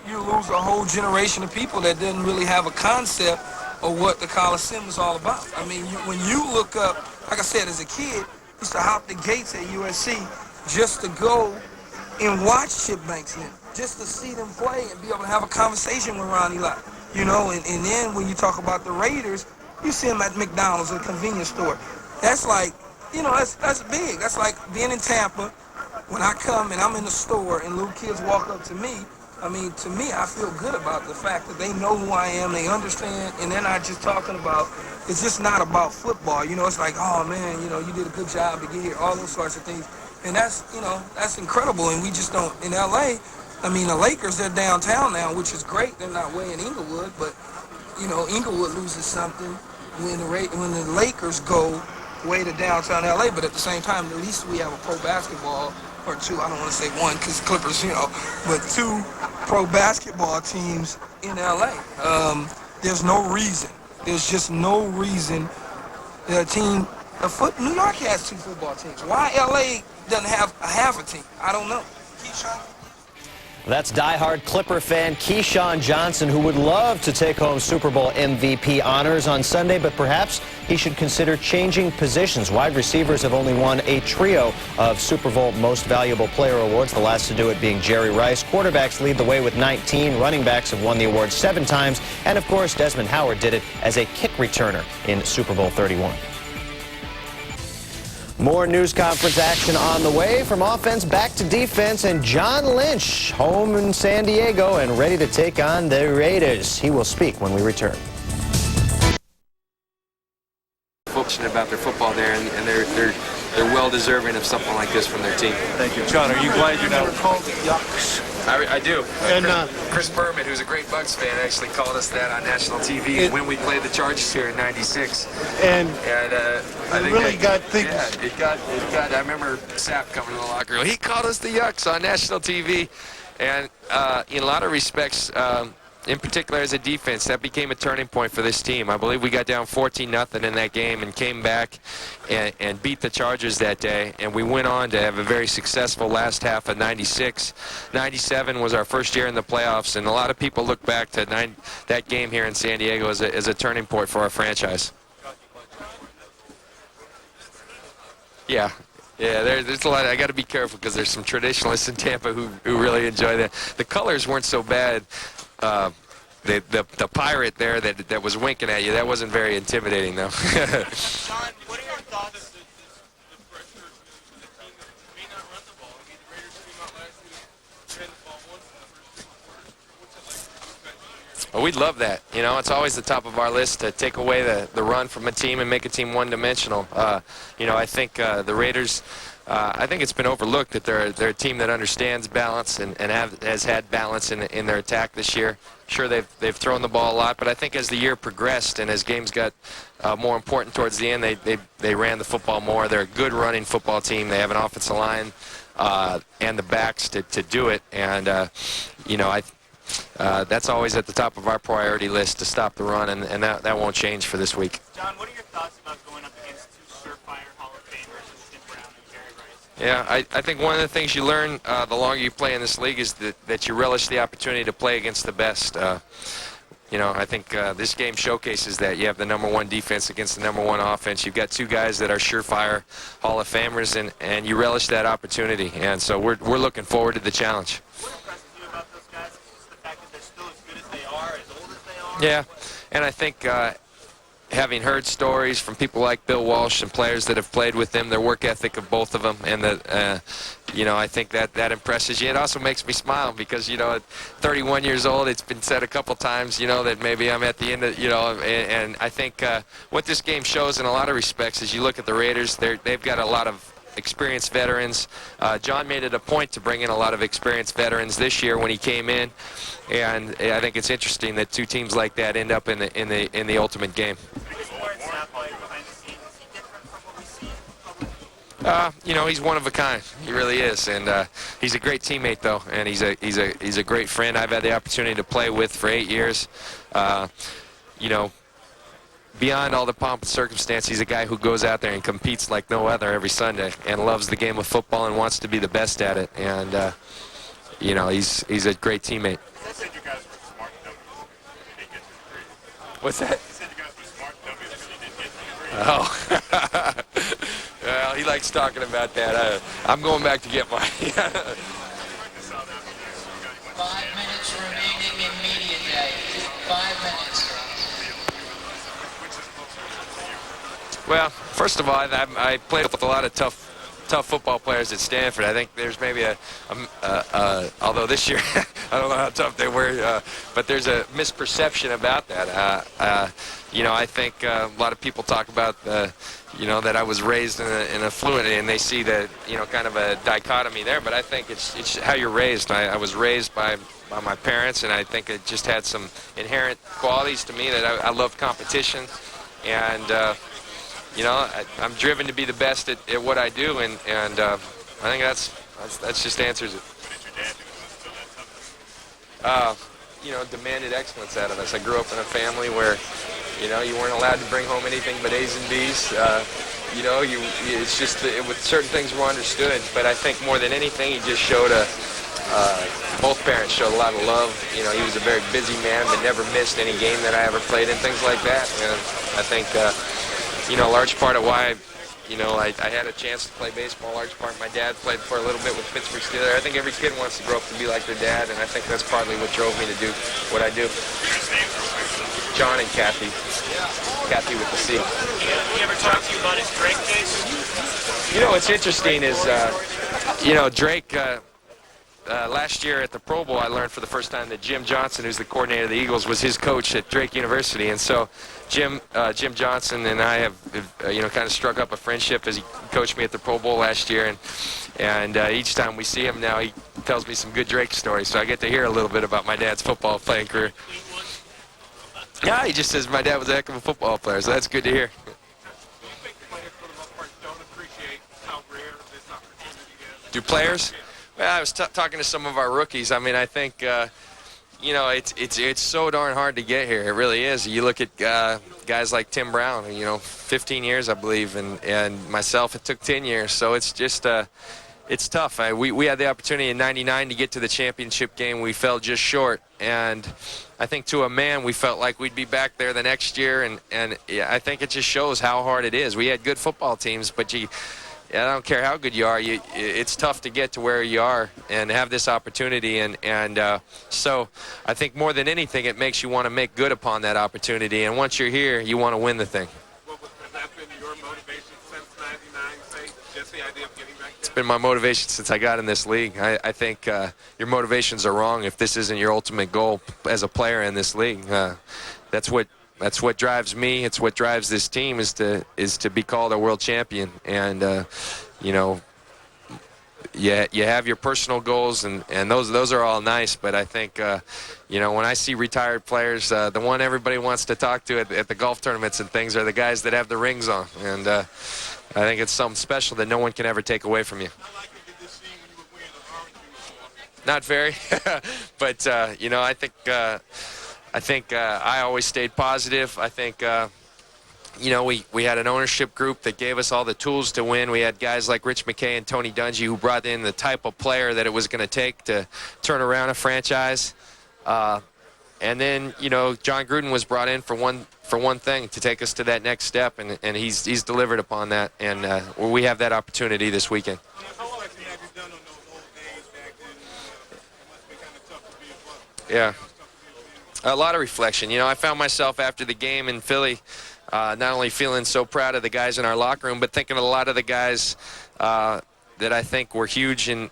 You lose a whole generation of people that didn't really have a concept of what the Coliseum is all about. I mean, when you look up, like I said, as a kid, used to hop the gates at USC just to go and watch Chip Banks in, just to see them play and be able to have a conversation with Ronnie Lott. You know, and then when you talk about the Raiders, you see them at McDonald's or a convenience store. That's like, you know, that's big. That's like being in Tampa. When I come and I'm in the store and little kids walk up to me, I mean, to me, I feel good about the fact that they know who I am, they understand, and they're not just talking about, it's just not about football. You know, it's like, oh man, you know, you did a good job to get here, all those sorts of things. And that's, you know, that's incredible. And we just don't, in LA, I mean, the Lakers, they're downtown now, which is great. They're not way in Inglewood, but, you know, Inglewood loses something when the Lakers go way to downtown LA. But at the same time, at least we have a pro basketball, or two, I don't want to say one because Clippers, you know, but two pro basketball teams in LA. There's no reason. There's just no reason that New York has two football teams. Why LA doesn't have half a team? I don't know. That's diehard Clipper fan Keyshawn Johnson, who would love to take home Super Bowl MVP honors on Sunday, but perhaps he should consider changing positions. Wide receivers have only won a trio of Super Bowl Most Valuable Player awards, the last to do it being Jerry Rice. Quarterbacks lead the way with 19. Running backs have won the award 7 times. And, of course, Desmond Howard did it as a kick returner in Super Bowl 31. More news conference action on the way. From offense back to defense, and John Lynch home in San Diego and ready to take on the Raiders. He will speak when we return. Fortunate about their football there, and they're well deserving of something like this from their team. Thank you. John, are you glad you're not called the Yucks? I do. Chris Berman, who's a great Bucs fan, actually called us that on national TV when we played the Chargers here in '96. And I think really got things. Yeah, it got. I remember Sapp coming to the locker room. He called us the Yucks on national TV, and in a lot of respects, in particular as a defense, that became a turning point for this team. I believe we got down 14-0 in that game and came back and beat the Chargers that day. And we went on to have a very successful last half of '96. '97 was our first year in the playoffs, and a lot of people look back to that game here in San Diego as a turning point for our franchise. Yeah, there's a lot. I got to be careful because there's some traditionalists in Tampa who really enjoy that. The colors weren't so bad. The pirate there that was winking at you, that wasn't very intimidating though. John, what are your thoughts? The pressure the team that may not run the ball. I mean, the Raiders came out last week, ran the ball once in the first 3 quarters. What's it like for you guys? Well, we'd love that. You know, it's always the top of our list to take away the run from a team and make a team one-dimensional. You know, I think the Raiders. I think it's been overlooked that they're a team that understands balance and has had balance in their attack this year. Sure, they've thrown the ball a lot, but I think as the year progressed and as games got more important towards the end, they ran the football more. They're a good running football team. They have an offensive line and the backs to do it. And you know, that's always at the top of our priority list to stop the run, and that won't change for this week. John, what are your thoughts about going up against 2 surefire Hall of Famers, Jim Brown and Jerry Rice? Yeah, I think one of the things you learn the longer you play in this league is that you relish the opportunity to play against the best. You know, I think this game showcases that. You have the #1 defense against the #1 offense. You've got 2 guys that are surefire Hall of Famers, and you relish that opportunity. And so we're looking forward to the challenge. What impresses you about those guys is just the fact that they're still as good as they are, as old as they are? Yeah, and I think having heard stories from people like Bill Walsh and players that have played with them, their work ethic of both of them, and you know, I think that impresses you. It also makes me smile because, you know, at 31 years old, it's been said a couple times, you know, that maybe I'm at the end of, you know, and I think what this game shows in a lot of respects is you look at the Raiders, they've got a lot of experienced veterans. John made it a point to bring in a lot of experienced veterans this year when he came in, and I think it's interesting that 2 teams like that end up in the ultimate game. You know, he's one of a kind. He really is, and he's a great teammate though, and he's a great friend. I've had the opportunity to play with for 8 years. You know, beyond all the pomp and circumstance, he's a guy who goes out there and competes like no other every Sunday and loves the game of football and wants to be the best at it. And, you know, he's a great teammate. What's that? Oh. Well, he likes talking about that. I'm going back to get mine. 5 minutes remaining in media day. 5 minutes. Well, first of all, I played with a lot of tough football players at Stanford. I think there's maybe although this year I don't know how tough they were, but there's a misperception about that. You know, I think a lot of people talk about, you know, that I was raised in affluent, and they see that, you know, kind of a dichotomy there. But I think it's how you're raised. I was raised by my parents, and I think it just had some inherent qualities to me that I love competition, and you know, I'm driven to be the best at what I do, and I think that's just answers it. You know, demanded excellence out of us. I grew up in a family where, you know, you weren't allowed to bring home anything but A's and B's. You know, it's just with certain things were understood, but I think more than anything, he just showed both parents showed a lot of love. You know, he was a very busy man, but never missed any game that I ever played and things like that. And I think, you know, a large part of why, you know, I had a chance to play baseball, large part my dad played for a little bit with Pittsburgh Steelers. I think every kid wants to grow up to be like their dad, and I think that's partly what drove me to do what I do. John and Kathy. Kathy with the C. He ever talk to you about his Drake case? You know, what's interesting is, you know, Drake, last year at the Pro Bowl, I learned for the first time that Jim Johnson, who's the coordinator of the Eagles, was his coach at Drake University. And so Jim Johnson and I have, you know, kind of struck up a friendship as he coached me at the Pro Bowl last year. And each time we see him now, he tells me some good Drake stories. So I get to hear a little bit about my dad's football playing career. Yeah, he just says my dad was a heck of a football player, so that's good to hear. Do players? Well, I was talking to some of our rookies. I mean, I think, you know, it's so darn hard to get here. It really is. You look at guys like Tim Brown, you know, 15 years, I believe, and myself, it took 10 years. So it's just, it's tough. We had the opportunity in '99 to get to the championship game. We fell just short. And I think to a man, we felt like we'd be back there the next year. And yeah, I think it just shows how hard it is. We had good football teams, but I don't care how good you are, it's tough to get to where you are and have this opportunity. And so I think more than anything, it makes you want to make good upon that opportunity. And once you're here, you want to win the thing. Has that been your motivation since '99, say, just the idea of getting back there? It's been my motivation since I got in this league. I think your motivations are wrong if this isn't your ultimate goal as a player in this league. That's what drives me. It's what drives this team is to be called a world champion. And you know, you have your personal goals, and those are all nice. But I think you know, when I see retired players, the one everybody wants to talk to at the golf tournaments and things are the guys that have the rings on. And I think it's something special that no one can ever take away from you. Not very, but you know, I think I always stayed positive. I think, you know, we had an ownership group that gave us all the tools to win. We had guys like Rich McKay and Tony Dungy who brought in the type of player that it was going to take to turn around a franchise. And then, you know, Jon Gruden was brought in for one thing, to take us to that next step, and he's delivered upon that. And we have that opportunity this weekend. Yeah. A lot of reflection. You know, I found myself after the game in Philly not only feeling so proud of the guys in our locker room, but thinking of a lot of the guys that I think were huge in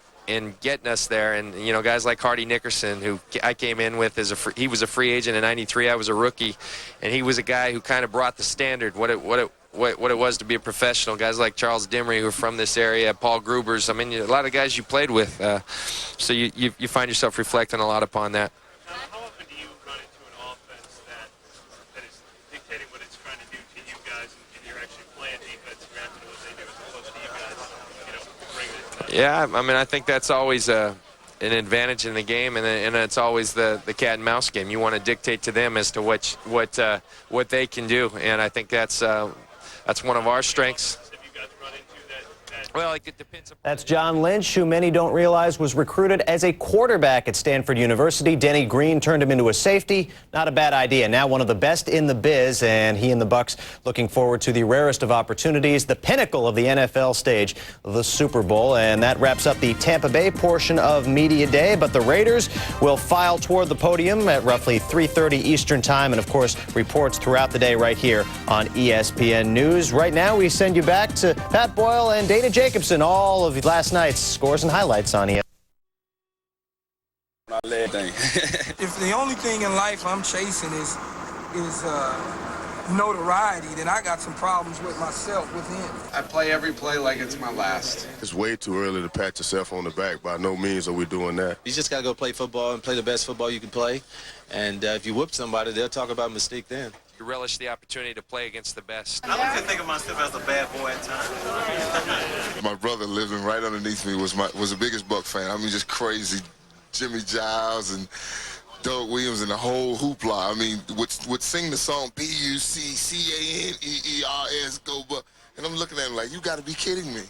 getting us there. And, you know, guys like Hardy Nickerson, who I came in with he was a free agent in '93. I was a rookie, and he was a guy who kind of brought the standard, what it was to be a professional. Guys like Charles Dimry, who are from this area, Paul Grubers. I mean, a lot of guys you played with. So you find yourself reflecting a lot upon that. How often do you run into an offense that is dictating what it's trying to do to you guys, and you're actually playing defense and reacting to what they do as opposed to you guys, you know, bringing it to that? Yeah, I mean, I think that's always an advantage in the game, and it's always the cat and mouse game. You want to dictate to them as to what they can do, and I think that's one of our strengths. Well, it depends. That's John Lynch, who many don't realize was recruited as a quarterback at Stanford University. Denny Green turned him into a safety. Not a bad idea. Now one of the best in the biz, and he and the Bucs looking forward to the rarest of opportunities, the pinnacle of the NFL stage, the Super Bowl. And that wraps up the Tampa Bay portion of Media Day. But the Raiders will file toward the podium at roughly 3:30 Eastern Time. And, of course, reports throughout the day right here on ESPN News. Right now, we send you back to Pat Boyle and Dana Jacobson, all of last night's scores and highlights on ESPN. If the only thing in life I'm chasing is notoriety, then I got some problems with myself within. I play every play like it's my last. It's way too early to pat yourself on the back. By no means are we doing that. You just got to go play football and play the best football you can play. And if you whoop somebody, they'll talk about mystique then. You relish the opportunity to play against the best. I like to think of myself as a bad boy at times. My brother living right underneath me was the biggest Buck fan. I mean, just crazy. Jimmy Giles and Doug Williams and the whole hoopla. I mean, would sing the song Buccaneers, go Buck. And I'm looking at him like, you got to be kidding me.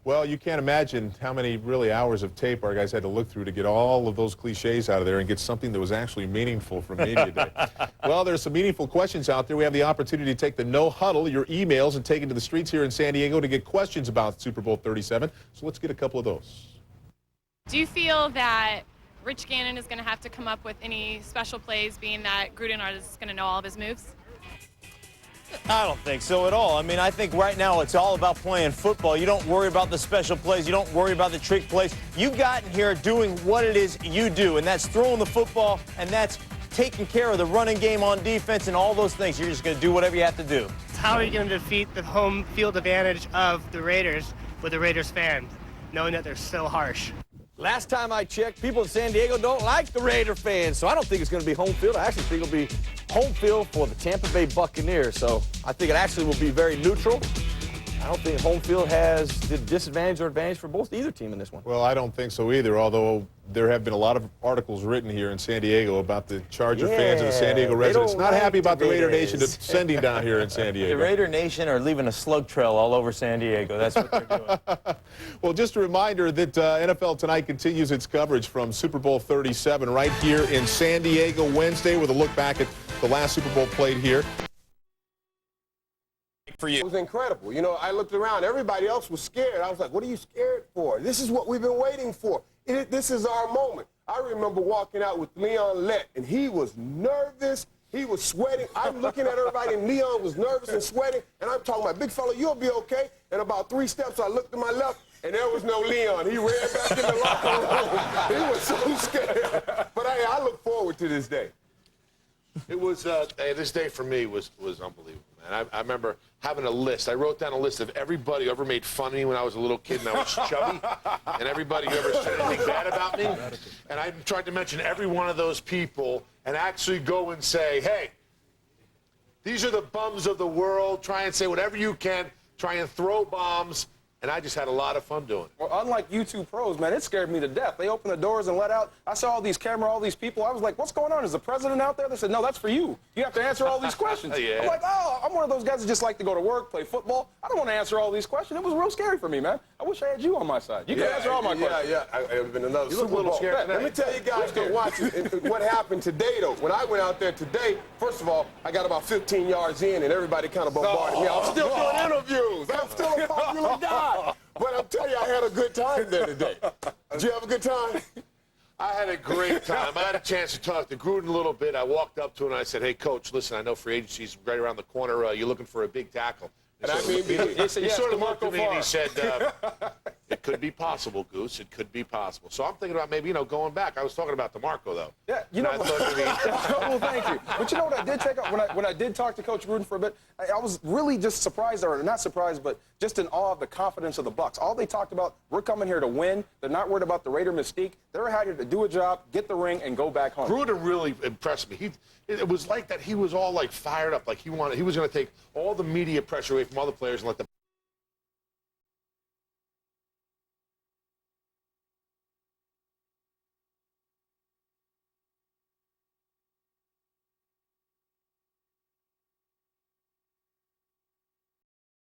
Well, you can't imagine how many really hours of tape our guys had to look through to get all of those cliches out of there and get something that was actually meaningful from Media Day. Well, there's some meaningful questions out there. We have the opportunity to take the no huddle, your emails, and take it to the streets here in San Diego to get questions about Super Bowl XXXVII. So let's get a couple of those. Do you feel that Rich Gannon is going to have to come up with any special plays, being that Gruden is going to know all of his moves? I don't think so at all. I mean, I think right now it's all about playing football. You don't worry about the special plays. You don't worry about the trick plays. You got in here doing what it is you do, and that's throwing the football, and that's taking care of the running game on defense and all those things. You're just going to do whatever you have to do. How are you going to defeat the home field advantage of the Raiders with the Raiders fans, knowing that they're so harsh? Last time I checked, people in San Diego don't like the Raider fans, so I don't think it's going to be home field. I actually think it'll be home field for the Tampa Bay Buccaneers, so I think it actually will be very neutral. I don't think home field has the disadvantage or advantage for either team in this one. Well, I don't think so either, although there have been a lot of articles written here in San Diego about the Charger fans and the San Diego residents not happy about the Raider Nation sending down here in San Diego. The Raider Nation are leaving a slug trail all over San Diego. That's what they're doing. Well, just a reminder that NFL Tonight continues its coverage from Super Bowl XXXVII right here in San Diego Wednesday with a look back at the last Super Bowl played here. For you. It was incredible. You know, I looked around. Everybody else was scared. I was like, what are you scared for? This is what we've been waiting for. This is our moment. I remember walking out with Leon Lett, and he was nervous. He was sweating. I'm looking at everybody, and Leon was nervous and sweating. And I'm talking about, big fella, you'll be okay. And about 3 steps, I looked to my left, and there was no Leon. He ran back in the locker room. He was so scared. But hey, I look forward to this day. It was, this day for me was unbelievable, man. I remember having a list. I wrote down a list of everybody who ever made fun of me when I was a little kid and I was chubby, and everybody who ever said anything bad about me. And I tried to mention every one of those people and actually go and say, hey, these are the bums of the world. Try and say whatever you can. Try and throw bombs. And I just had a lot of fun doing it. Well, unlike you two pros, man, it scared me to death. They opened the doors and let out. I saw all these cameras, all these people. I was like, what's going on? Is the president out there? They said, no, that's for you. You have to answer all these questions. Yeah. I'm like, oh, I'm one of those guys that just like to go to work, play football. I don't want to answer all these questions. It was real scary for me, man. I wish I had you on my side. You could answer all my questions. Yeah. It would have been another You look a little scared today. Let me tell you guys to watch it. What happened today, though. When I went out there today, first of all, I got about 15 yards in, and everybody kind of bombarded me. I'm still doing interviews. I'm still a popular guy. But I'm telling you, I had a good time there today. Did you have a good time? I had a great time. I had a chance to talk to Gruden a little bit. I walked up to him and I said, hey, Coach, listen, I know free agency's right around the corner. You're looking for a big tackle. And I mean, he sort of looked at me and he said, it could be possible, Goose. It could be possible. So I'm thinking about maybe, going back. I was talking about DeMarco, though. Yeah, well, thank you. But you know what I did take up when I did talk to Coach Gruden for a bit, I was really just surprised, or not surprised, but just in awe of the confidence of the Bucs. All they talked about, we're coming here to win. They're not worried about the Raider mystique. They're here to do a job, get the ring, and go back home. Gruden really impressed me. It was like that he was all like fired up, like he was going to take all the media pressure away from all the players and let the